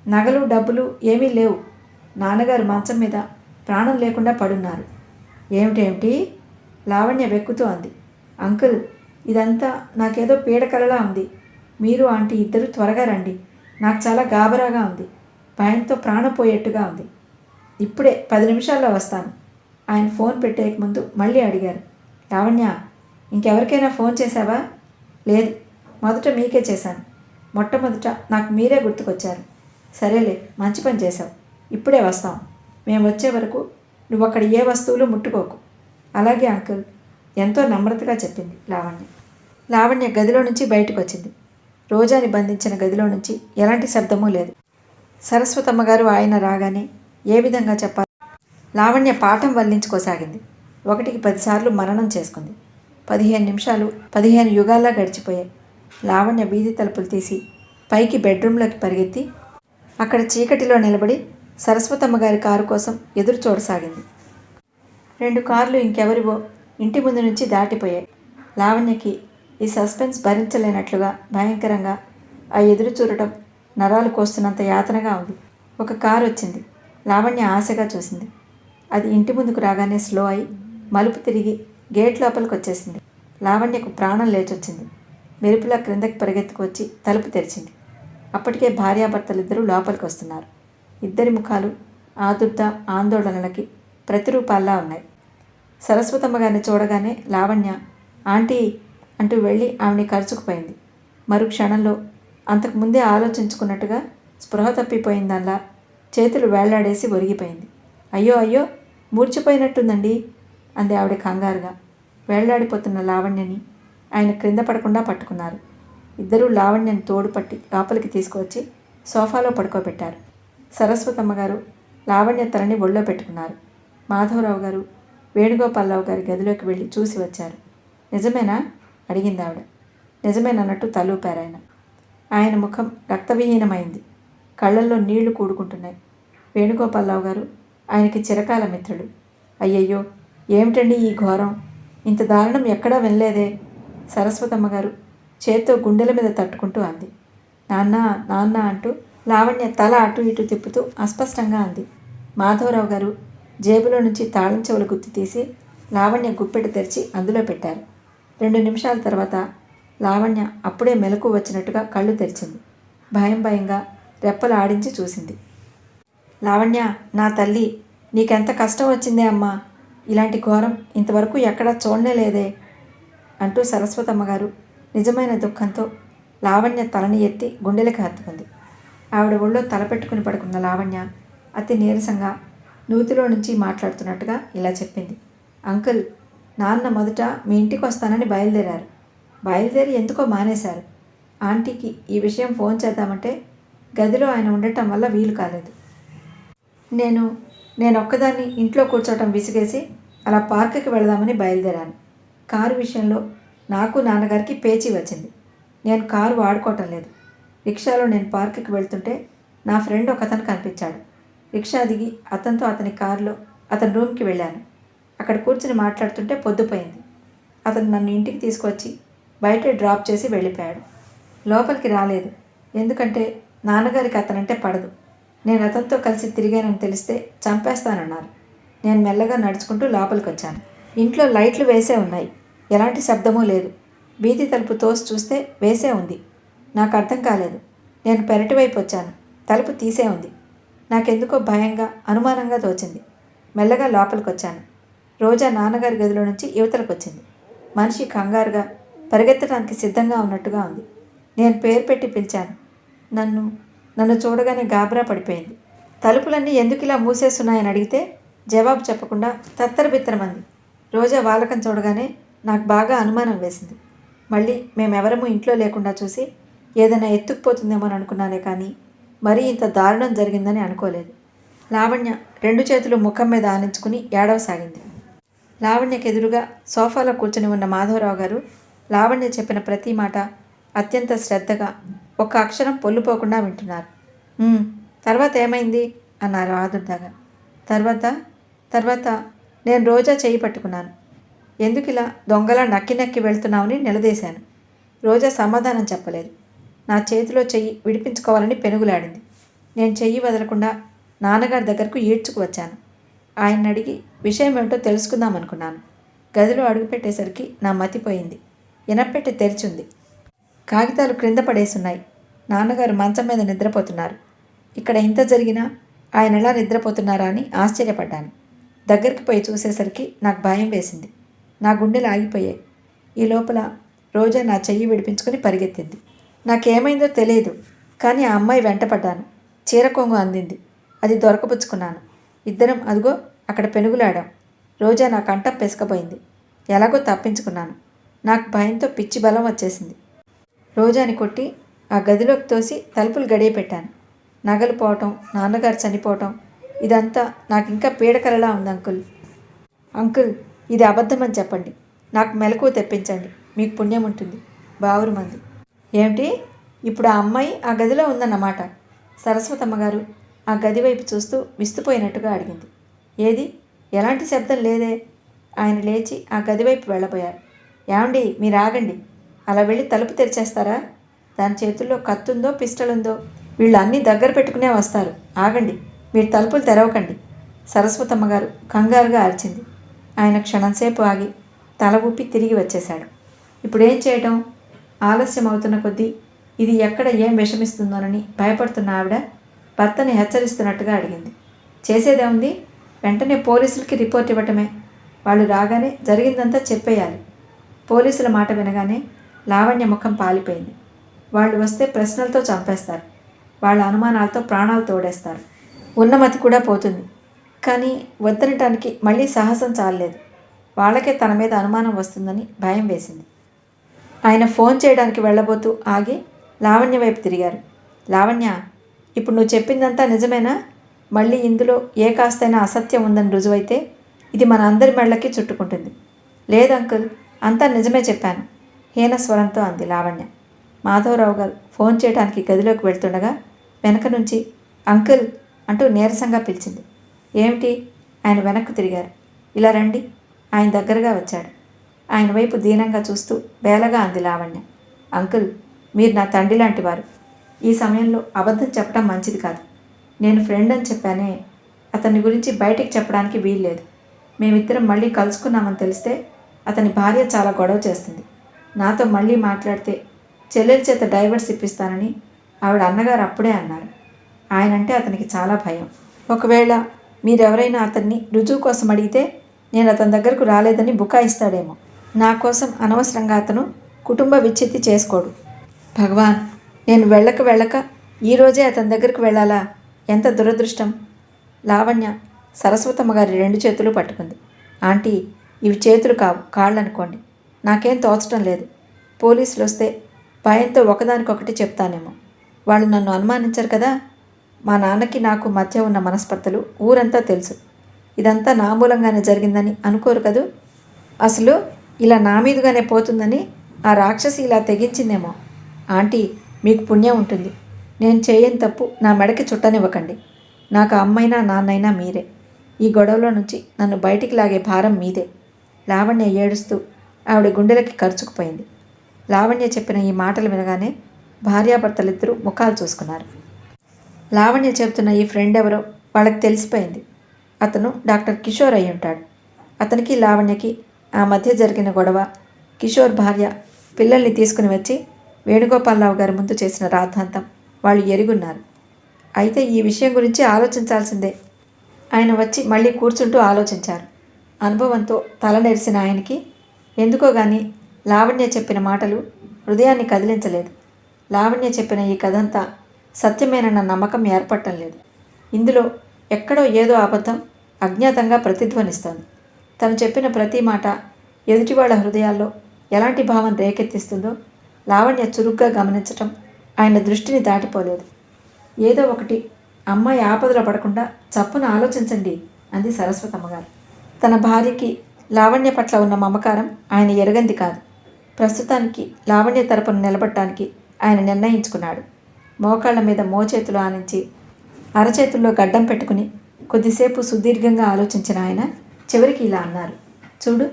నగలు, డబ్బులు ఏమీ లేవు. నాన్నగారు మంచం మీద ప్రాణం లేకుండా పడున్నారు. ఏమిటేమిటి? లావణ్య వెక్కుతూ అంది. అంకుల్, ఇదంతా నాకేదో పీడకలలా ఉంది. మీరు ఆంటీ ఇద్దరు త్వరగా రండి. నాకు చాలా గాబరాగా ఉంది. భయంతో ప్రాణం పోయేట్టుగా ఉంది. ఇప్పుడే 10 నిమిషాల్లో వస్తాను. ఆయన ఫోన్ పెట్టేయకముందు మళ్ళీ అడిగారు. లావణ్య, ఇంకెవరికైనా ఫోన్ చేశావా? లేదు, మొదట మీకే చేశాను. మొట్టమొదట నాకు మీరే గుర్తుకొచ్చారు. సరేలే, మంచి పని చేశావు. ఇప్పుడే వస్తాం. మేము వచ్చే వరకు నువ్వు అక్కడ ఏ వస్తువులు ముట్టుకోకు. అలాగే అంకుల్, ఎంతో నమ్రతగా చెప్పింది లావణ్య. లావణ్య గదిలో నుంచి బయటకు వచ్చింది. రోజాని బంధించిన గదిలో నుంచి ఎలాంటి శబ్దమూ లేదు. సరస్వతమ్మ గారు ఆయన రాగానే ఏ విధంగా చెప్పాలి? లావణ్య పాఠం వల్లించుకోసాగింది. ఒకటికి 10 సార్లు మననం చేసుకుంది. 15 నిమిషాలు 15 యుగాల్లా గడిచిపోయాయి. లావణ్య వీధి తలుపులు తీసి పైకి బెడ్రూమ్లోకి పరిగెత్తి అక్కడ చీకటిలో నిలబడి సరస్వతమ్మ గారి కారు కోసం ఎదురు చూడసాగింది. 2 కార్లు ఇంకెవరివో ఇంటి ముందు నుంచి దాటిపోయాయి. లావణ్యకి ఈ సస్పెన్స్ భరించలేనట్లుగా భయంకరంగా ఆ ఎదురు చూడటం నరాలు కోస్తున్నంత యాతనగా ఉంది. ఒక కారు వచ్చింది. లావణ్య ఆశగా చూసింది. అది ఇంటి ముందుకు రాగానే స్లో అయి మలుపు తిరిగి గేట్ లోపలికి వచ్చేసింది. లావణ్యకు ప్రాణం లేచొచ్చింది. మెరుపులా క్రిందకి పరిగెత్తుకు వచ్చి తలుపు తెరిచింది. అప్పటికే భార్యాభర్తలిద్దరూ లోపలికి వస్తున్నారు. ఇద్దరి ముఖాలు ఆదుర్ద ఆందోళనలకి ప్రతిరూపాల్లా ఉన్నాయి. సరస్వతమ్మ గారిని చూడగానే లావణ్య ఆంటీ అంటూ వెళ్ళి ఆమెని కరుచుకుపోయింది. మరు క్షణంలో అంతకుముందే ఆలోచించుకున్నట్టుగా స్పృహ తప్పిపోయిందల్లా చేతులు వేళ్లాడేసి ఒరిగిపోయింది. అయ్యో అయ్యో మూర్చిపోయినట్టుందండి అంది ఆవిడ కంగారుగా. వేళ్లాడిపోతున్న లావణ్యని ఆయన క్రింద పడకుండా పట్టుకున్నారు. ఇద్దరూ లావణ్యని తోడుపట్టి లోపలికి తీసుకువచ్చి సోఫాలో పడుకోబెట్టారు. సరస్వతమ్మ గారు లావణ్య తలని ఒళ్ళో పెట్టుకున్నారు. మాధవరావు గారు వేణుగోపాలరావు గారి గదిలోకి వెళ్ళి చూసి వచ్చారు. నిజమేనా అడిగింది ఆవిడ. నిజమేనన్నట్టు తలూపారాయన. ఆయన ముఖం రక్తవిహీనమైంది. కళ్ళల్లో నీళ్లు కూడుకుంటున్నాయి. వేణుగోపాలరావు గారు ఆయనకి చిరకాల మిత్రుడు. అయ్యయ్యో ఏమిటండి ఈ ఘోరం, ఇంత దారుణం ఎక్కడా వినలేదే సరస్వతమ్మ గారు చేత్తో గుండెల మీద తట్టుకుంటూ అంది. నాన్న నాన్న అంటూ లావణ్య తల అటు ఇటు తిప్పుతూ అస్పష్టంగా అంది. మాధవరావు గారు జేబులో నుంచి తాళం చెవులు గుర్తు తీసి లావణ్య గుప్పెట తెరిచి అందులో పెట్టారు. 2 నిమిషాల తర్వాత లావణ్య అప్పుడే మెలకు వచ్చినట్టుగా కళ్ళు తెరిచింది. భయం భయంగా రెప్పలు ఆడించి చూసింది. లావణ్య నా తల్లి, నీకెంత కష్టం వచ్చిందే అమ్మా, ఇలాంటి ఘోరం ఇంతవరకు ఎక్కడా చూడనే లేదే అంటూ సరస్వతమ్మ గారు నిజమైన దుఃఖంతో లావణ్య తలని ఎత్తి గుండెలకి హత్తుకుంది. ఆవిడ ఒళ్ళో తలపెట్టుకుని పడుకున్న లావణ్య అతి నీరసంగా నూతిలో నుంచి మాట్లాడుతున్నట్టుగా ఇలా చెప్పింది. అంకుల్, నాన్న మొదట మీ ఇంటికి వస్తానని బయలుదేరారు. బయలుదేరి ఎందుకో మానేశారు. ఆంటీకి ఈ విషయం ఫోన్ చేద్దామంటే గదిలో ఆయన ఉండటం వల్ల వీలు కాలేదు. నేను ఒక్కదాన్ని ఇంట్లో కూర్చోవటం విసిగేసి అలా పార్కుకి వెళదామని బయలుదేరాను. కారు విషయంలో నాకు నాన్నగారికి పేచీ వచ్చింది. నేను కారు వాడుకోవటం లేదు. రిక్షాలో నేను పార్కుకి వెళ్తుంటే నా ఫ్రెండ్ ఒకతను కనిపించాడు. రిక్షా దిగి అతనితో అతని కారులో అతని రూమ్కి వెళ్ళాను. అక్కడ కూర్చుని మాట్లాడుతుంటే పొద్దుపోయింది. అతను నన్ను ఇంటికి తీసుకొచ్చి బయట డ్రాప్ చేసి వెళ్ళిపోయాడు. లోపలికి రాలేదు. ఎందుకంటే నాన్నగారికి అతనంటే పడదు. నేను అతనితో కలిసి తిరిగానని తెలిస్తే చంపేస్తానన్నారు. నేను మెల్లగా నడుచుకుంటూ లోపలికి వచ్చాను. ఇంట్లో లైట్లు వేసే ఉన్నాయి. ఎలాంటి శబ్దమూ లేదు. వీధి తలుపు తోసి చూస్తే వేసే ఉంది. నాకు అర్థం కాలేదు. నేను పెరటి వైపు వచ్చాను. తలుపు తీసే ఉంది. నాకెందుకో భయంగా అనుమానంగా తోచింది. మెల్లగా లోపలికి వచ్చాను. రోజా నాన్నగారి గదిలో నుంచి యువతలకు వచ్చింది. మనిషి కంగారుగా పరిగెత్తడానికి సిద్ధంగా ఉన్నట్టుగా ఉంది. నేను పేరు పెట్టి పిలిచాను. నన్ను చూడగానే గాబరా పడిపోయింది. తలుపులన్నీ ఎందుకు ఇలా మూసేస్తున్నాయని అడిగితే జవాబు చెప్పకుండా తత్తరబిత్తరమంది. రోజా వాలకం చూడగానే నాకు బాగా అనుమానం వేసింది. మళ్ళీ మేమెవరమూ ఇంట్లో లేకుండా చూసి ఏదైనా ఎత్తుకుపోతుందేమోని అనుకున్నానే కానీ మరీ ఇంత దారుణం జరిగిందని అనుకోలేదు. లావణ్య 2 చేతులు ముఖం మీద ఆనించుకుని ఏడవసాగింది. లావణ్యకు ఎదురుగా సోఫాలో కూర్చుని ఉన్న మాధవరావు గారు లావణ్య చెప్పిన ప్రతి మాట అత్యంత శ్రద్ధగా ఒక్క అక్షరం పొల్లుపోకుండా వింటున్నారు. తర్వాత ఏమైంది అన్నారు ఆదుర్దాగా. తర్వాత నేను రోజా చేయి పట్టుకున్నాను. ఎందుకు ఇలా దొంగలా నక్కి నక్కి వెళ్తున్నామని నిలదీశాను. రోజా సమాధానం చెప్పలేదు. నా చేతిలో చెయ్యి విడిపించుకోవాలని పెనుగులాడింది. నేను చెయ్యి వదలకుండా నాన్నగారి దగ్గరకు ఈడ్చుకు వచ్చాను. ఆయన అడిగి విషయం ఏమిటో తెలుసుకుందామనుకున్నాను. గదిలో అడుగుపెట్టేసరికి నా మతిపోయింది. ఇనప్పెట్టి తెరిచుంది. కాగితాలు క్రింద పడేసున్నాయి. నాన్నగారు మంచం మీద నిద్రపోతున్నారు. ఇక్కడ ఇంత జరిగినా ఆయన ఎలా నిద్రపోతున్నారా అని ఆశ్చర్యపడ్డాను. దగ్గరికి పోయి చూసేసరికి నాకు భయం వేసింది. నా గుండెలు ఆగిపోయాయి. ఈ లోపల రోజా నా చెయ్యి విడిపించుకుని పరిగెత్తింది. నాకేమైందో తెలియదు, కానీ ఆ అమ్మాయి వెంటపడ్డాను. చీర కొంగు అందింది. అది దొరకపుచ్చుకున్నాను. ఇద్దరం అదిగో అక్కడ పెనుగులాడాం. రోజా నా కంఠం పెసకపోయింది. ఎలాగో తప్పించుకున్నాను. నాకు భయంతో పిచ్చి బలం వచ్చేసింది. రోజాని కొట్టి ఆ గదిలోకి తోసి తలుపులు గడియ పెట్టాను. నగలు పోవటం, నాన్నగారు చనిపోవటం, ఇదంతా నాకు ఇంకా పీడకలలా ఉంది అంకుల్. ఇది అబద్ధమని చెప్పండి. నాకు మెలకువ తెప్పించండి. మీకు పుణ్యం ఉంటుంది. బావురుమంది. ఏమిటి? ఇప్పుడు ఆ అమ్మాయి ఆ గదిలో ఉందన్నమాట. సరస్వతమ్మ గారు ఆ గది వైపు చూస్తూ విస్తుపోయినట్టుగా అడిగింది. ఏది? ఎలాంటి శబ్దం లేదే. ఆయన లేచి ఆ గది వైపు వెళ్ళబోయారు. ఏమండి, మీరు ఆగండి. అలా వెళ్ళి తలుపు తెరిచేస్తారా? దాని చేతుల్లో కత్తుందో పిస్టల్ ఉందో. వీళ్ళు అన్నీ దగ్గర పెట్టుకునే వస్తారు. ఆగండి, మీరు తలుపులు తెరవకండి. సరస్వతమ్మ గారు కంగారుగా అరిచింది. ఆయన క్షణంసేపు ఆగి తల ఊపి తిరిగి వచ్చేశాడు. ఇప్పుడేం చేయటం? ఆలస్యం అవుతున్న కొద్దీ ఇది ఎక్కడ ఏం విషమిస్తుందోనని భయపడుతున్న ఆవిడ భర్తని హెచ్చరిస్తున్నట్టుగా అడిగింది. చేసేదేముంది? వెంటనే పోలీసులకి రిపోర్ట్ ఇవ్వటమే. వాళ్ళు రాగానే జరిగిందంతా చెప్పేయాలి. పోలీసుల మాట వినగానే లావణ్య ముఖం పాలిపోయింది. వాళ్ళు వస్తే ప్రశ్నలతో చంపేస్తారు. వాళ్ళ అనుమానాలతో ప్రాణాలు తోడేస్తారు. ఉన్నమతి కూడా పోతుంది. కానీ వద్దనటానికి మళ్ళీ సాహసం చాలలేదు. వాళ్ళకే తన మీద అనుమానం వస్తుందని భయం వేసింది. ఆయన ఫోన్ చేయడానికి వెళ్ళబోతూ ఆగి లావణ్య వైపు తిరిగారు. లావణ్య, ఇప్పుడు నువ్వు చెప్పిందంతా నిజమేనా? మళ్ళీ ఇందులో ఏ కాస్తైనా అసత్యం ఉందని రుజువైతే ఇది మన అందరి మెళ్ళకి చుట్టుకుంటుంది. లేదు అంకుల్, అంతా నిజమే చెప్పాను, హీనస్వరంతో అంది లావణ్య. మాధవరావు గారు ఫోన్ చేయడానికి గదిలోకి వెళ్తుండగా వెనక నుంచి అంకుల్ అంటూ నీరసంగా పిలిచింది. ఏమిటి? ఆయన వెనక్కు తిరిగారు. ఇలా రండి. ఆయన దగ్గరగా వచ్చాడు. ఆయన వైపు దీనంగా చూస్తూ బేలగా అంది లావణ్య. అంకుల్, మీరు నా తండ్రి లాంటి వారు. ఈ సమయంలో అబద్ధం చెప్పడం మంచిది కాదు. నేను ఫ్రెండ్ అని చెప్పానే, అతని గురించి బయటికి చెప్పడానికి వీల్లేదు. మేమిద్దరం మళ్ళీ కలుసుకున్నామని తెలిస్తే అతని భార్య చాలా గొడవ చేస్తుంది. నాతో మళ్ళీ మాట్లాడితే చెల్లెల చేత డైవర్స్ ఇప్పిస్తానని ఆవిడ అన్నగారు అప్పుడే అన్నారు. ఆయనంటే అతనికి చాలా భయం. ఒకవేళ మీరెవరైనా అతన్ని రుజువు కోసం అడిగితే నేను అతని దగ్గరకు రాలేదని బుకాయిస్తాడేమో. నా కోసం అనవసరంగా అతను కుటుంబ విచ్ఛిత్తి చేసుకోడు. భగవాన్, నేను వెళ్ళక ఈరోజే అతని దగ్గరకు వెళ్ళాలా? ఎంత దురదృష్టం. లావణ్య సరస్వతమ్మ గారి 2 చేతులు పట్టుకుంది. ఆంటీ, ఇవి చేతులు కావు, కాళ్ళు అనుకోండి. నాకేం తోచడం లేదు. పోలీసులు వస్తే భయంతో ఒకదానికొకటి చెప్తానేమో. వాళ్ళు నన్ను అనుమానించరు కదా. మా నాన్నకి నాకు మధ్య ఉన్న మనస్పర్ధలు ఊరంతా తెలుసు. ఇదంతా నా మూలంగానే జరిగిందని అనుకోరు కదూ. అసలు ఇలా నా మీదుగానే పోతుందని ఆ రాక్షసి ఇలా తెగించిందేమో. ఆంటీ, మీకు పుణ్యం ఉంటుంది. నేను చేయని తప్పు నా మెడకి చుట్టనివ్వకండి. నాకు అమ్మైనా నాన్నైనా మీరే. ఈ గొడవలో నుంచి నన్ను బయటికి లాగే భారం మీదే. లావణ్య ఏడుస్తూ ఆవిడ గుండెలకి ఖర్చుకుపోయింది. లావణ్య చెప్పిన ఈ మాటలు వినగానే భార్యాభర్తలిద్దరూ ముఖాలు చూసుకున్నారు. లావణ్య చెబుతున్న ఈ ఫ్రెండ్ ఎవరో వాళ్ళకి తెలిసిపోయింది. అతను డాక్టర్ కిషోర్ అయి ఉంటాడు. అతనికి లావణ్యకి ఆ మధ్య జరిగిన గొడవ, కిషోర్ భార్య పిల్లల్ని తీసుకుని వచ్చి వేణుగోపాలరావు గారి ముందు చేసిన రాద్ధాంతం వాళ్ళు ఎరుగున్నారు. అయితే ఈ విషయం గురించి ఆలోచించాల్సిందే. ఆయన వచ్చి మళ్ళీ కూర్చుంటూ ఆలోచించారు. అనుభవంతో తల నెరిసిన ఆయనకి ఎందుకో గాని లావణ్య చెప్పిన మాటలు హృదయాన్ని కదిలించలేదు. లావణ్య చెప్పిన ఈ కథంతా సత్యమేనన్న నమ్మకం ఏర్పడటం లేదు. ఇందులో ఎక్కడో ఏదో అబద్ధం అజ్ఞాతంగా ప్రతిధ్వనిస్తోంది. తను చెప్పిన ప్రతి మాట ఎదుటివాళ్ల హృదయాల్లో ఎలాంటి భావం రేకెత్తిస్తుందో లావణ్య చురుగ్గా గమనించటం ఆయన దృష్టిని దాటిపోలేదు. ఏదో ఒకటి అమ్మాయి ఆపదలో పడకుండా చప్పున ఆలోచించండి అంది సరస్వతమ్మగారు. తన భార్యకి లావణ్య పట్ల ఉన్న మమకారం ఆయన ఎరగంది కాదు. ప్రస్తుతానికి లావణ్య తరపున నిలబడటానికి ఆయన నిర్ణయించుకున్నాడు. మోకాళ్ల మీద మోచేతులు ఆనించి అరచేతుల్లో గడ్డం పెట్టుకుని కొద్దిసేపు సుదీర్ఘంగా ఆలోచించిన ఆయన చివరికి ఇలా అన్నారు. చూడు,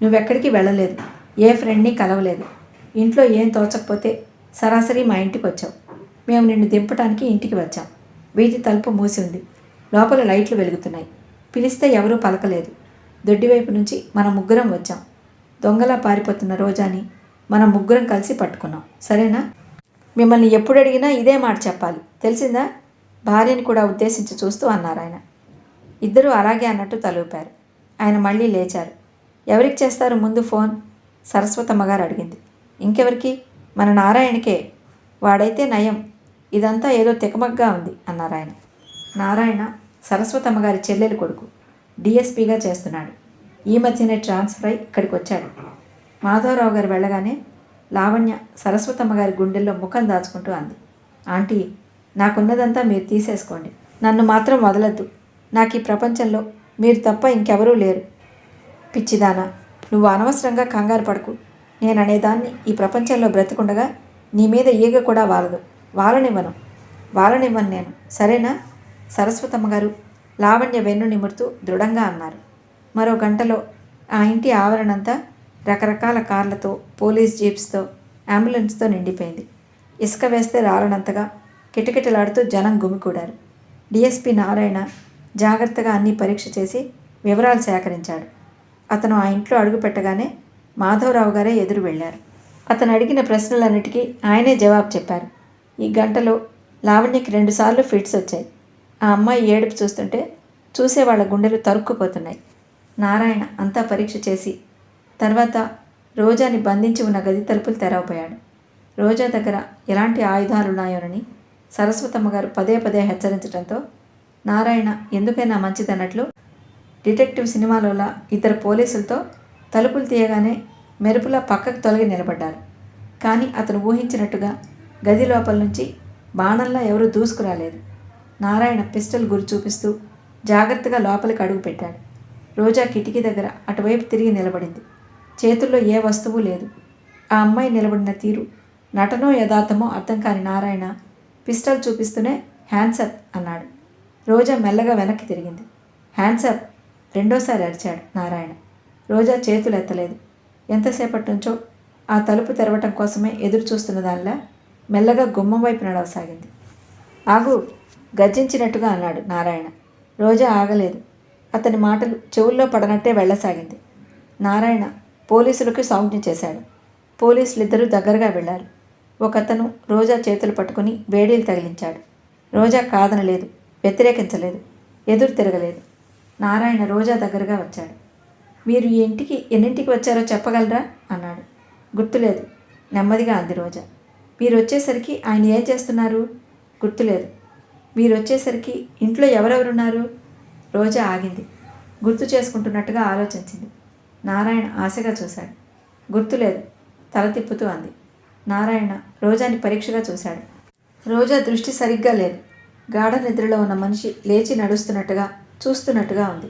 నువ్వెక్కడికి వెళ్ళలేదు, ఏ ఫ్రెండ్ని కలవలేదు. ఇంట్లో ఏం తోచకపోతే సరాసరి మా ఇంటికి వచ్చావు. మేము నిన్ను దింపడానికి ఇంటికి వచ్చాం. వీధి తలుపు మూసి ఉంది. లోపల లైట్లు వెలుగుతున్నాయి. పిలిస్తే ఎవరూ పలకలేదు. దొడ్డివైపు నుంచి మనం ముగ్గురం వచ్చాం. దొంగలా పారిపోతున్న రోజాని మనం ముగ్గురం కలిసి పట్టుకున్నాం. సరేనా? మిమ్మల్ని ఎప్పుడు అడిగినా ఇదే మాట చెప్పాలి, తెలిసిందా? భార్యని కూడా ఉద్దేశించి చూస్తూ అన్నారు ఆయన. ఇద్దరూ అలాగే అన్నట్టు తలూపారు. ఆయన మళ్ళీ లేచారు. ఎవరికి చేస్తారు ముందు ఫోన్? సరస్వతమ్మగారు అడిగింది. ఇంకెవరికి? మన నారాయణకే. వాడైతే నయం. ఇదంతా ఏదో తికమగ్గా ఉంది అన్నారు ఆయన. నారాయణ సరస్వతమ్మగారి చెల్లెలి కొడుకు. డిఎస్పీగా చేస్తున్నాడు. ఈ మధ్యనే ట్రాన్స్ఫర్ అయి ఇక్కడికి వచ్చాడు. మాధవరావు గారు వెళ్ళగానే లావణ్య సరస్వతమ్మగారి గుండెల్లో ముఖం దాచుకుంటూ అంది. ఆంటీ, నాకున్నదంతా మీరు తీసేసుకోండి. నన్ను మాత్రం వదలద్దు. నాకు ఈ ప్రపంచంలో మీరు తప్ప ఇంకెవరూ లేరు. పిచ్చిదానా, నువ్వు అనవసరంగా కంగారు పడకు. నేననేదాన్ని ఈ ప్రపంచంలో బ్రతికుండగా నీ మీద ఈగ కూడా వాలదు. వాలనివ్వను నేను, సరేనా? సరస్వతమ్మ గారు లావణ్య వెన్ను నిమురుతూ దృఢంగా అన్నారు. మరో గంటలో ఆ ఇంటి ఆవరణంతా రకరకాల కార్లతో, పోలీస్ జీప్స్తో, అంబులెన్స్తో నిండిపోయింది. ఇసుక వేస్తే రాలనంతగా కిటకిటలాడుతూ జనం గుమికూడారు. డిఎస్పి నారాయణ జాగ్రత్తగా అన్నీ పరీక్ష చేసి వివరాలు సేకరించాడు. అతను ఆ ఇంట్లో అడుగు పెట్టగానే మాధవరావు గారే ఎదురు వెళ్ళారు. అతను అడిగిన ప్రశ్నలన్నిటికీ ఆయనే జవాబు చెప్పారు. ఈ గంటలో లావణ్యకి 2 సార్లు ఫిట్స్ వచ్చాయి. ఆ అమ్మాయి ఏడుపు చూస్తుంటే చూసేవాళ్ల గుండెలు తరుక్కుపోతున్నాయి. నారాయణ అంతా పరీక్ష చేసి తర్వాత రోజాని బంధించి ఉన్న గది తలుపులు తెరవబోయాడు. రోజా దగ్గర ఎలాంటి ఆయుధాలున్నాయోనని సరస్వతమ్మ గారు పదే పదే హెచ్చరించడంతో నారాయణ ఎందుకైనా మంచిదన్నట్లు డిటెక్టివ్ సినిమాలోలా 2 పోలీసులతో తలుపులు తీయగానే మెరుపులా పక్కకు తొలగి నిలబడ్డారు. కానీ అతను ఊహించినట్టుగా గది లోపల నుంచి బాణంలా ఎవరూ దూసుకురాలేదు. నారాయణ పిస్టల్ గురి చూపిస్తూ జాగ్రత్తగా లోపలికి అడుగు పెట్టాడు. రోజా కిటికీ దగ్గర అటువైపు తిరిగి నిలబడింది. చేతుల్లో ఏ వస్తువు లేదు. ఆ అమ్మాయి నిలబడిన తీరు నటనో యథార్థమో అర్థం కాని నారాయణ పిస్టల్ చూపిస్తూనే హ్యాండ్సప్ అన్నాడు. రోజా మెల్లగా వెనక్కి తిరిగింది. హ్యాండ్సప్ రెండోసారి అరిచాడు నారాయణ. రోజా చేతులు ఎత్తలేదు. ఎంతసేపటి నుంచో ఆ తలుపు తెరవటం కోసమే ఎదురు చూస్తున్న దానిలా మెల్లగా గుమ్మం వైపు నడవసాగింది. ఆగు, గర్జించినట్టుగా అన్నాడు నారాయణ. రోజా ఆగలేదు. అతని మాటలు చెవుల్లో పడనట్టే వెళ్ళసాగింది. నారాయణ పోలీసులకు సౌజ్ఞ చేశాడు. పోలీసులిద్దరూ దగ్గరగా వెళ్ళారు. ఒకతను రోజా చేతులు పట్టుకుని వేడీలు తగిలించాడు. రోజా కాదనలేదు, వ్యతిరేకించలేదు, ఎదురు తిరగలేదు. నారాయణ రోజా దగ్గరగా వచ్చాడు. మీరు ఈ ఇంటికి ఎన్నింటికి వచ్చారో చెప్పగలరా అన్నాడు. గుర్తులేదు, నెమ్మదిగా అంది రోజా. మీరు వచ్చేసరికి ఆయన ఏం చేస్తున్నారు? గుర్తులేదు. మీరు వచ్చేసరికి ఇంట్లో ఎవరెవరున్నారు? రోజా ఆగింది. గుర్తు చేసుకుంటున్నట్టుగా ఆలోచించింది. నారాయణ ఆశగా చూశాడు. గుర్తులేదు, తల తిప్పుతూ అంది. నారాయణ రోజాని పరీక్షగా చూశాడు. రోజా దృష్టి సరిగ్గా లేదు. గాఢ నిద్రలో ఉన్న మనిషి లేచి నడుస్తున్నట్టుగా చూస్తున్నట్టుగా ఉంది.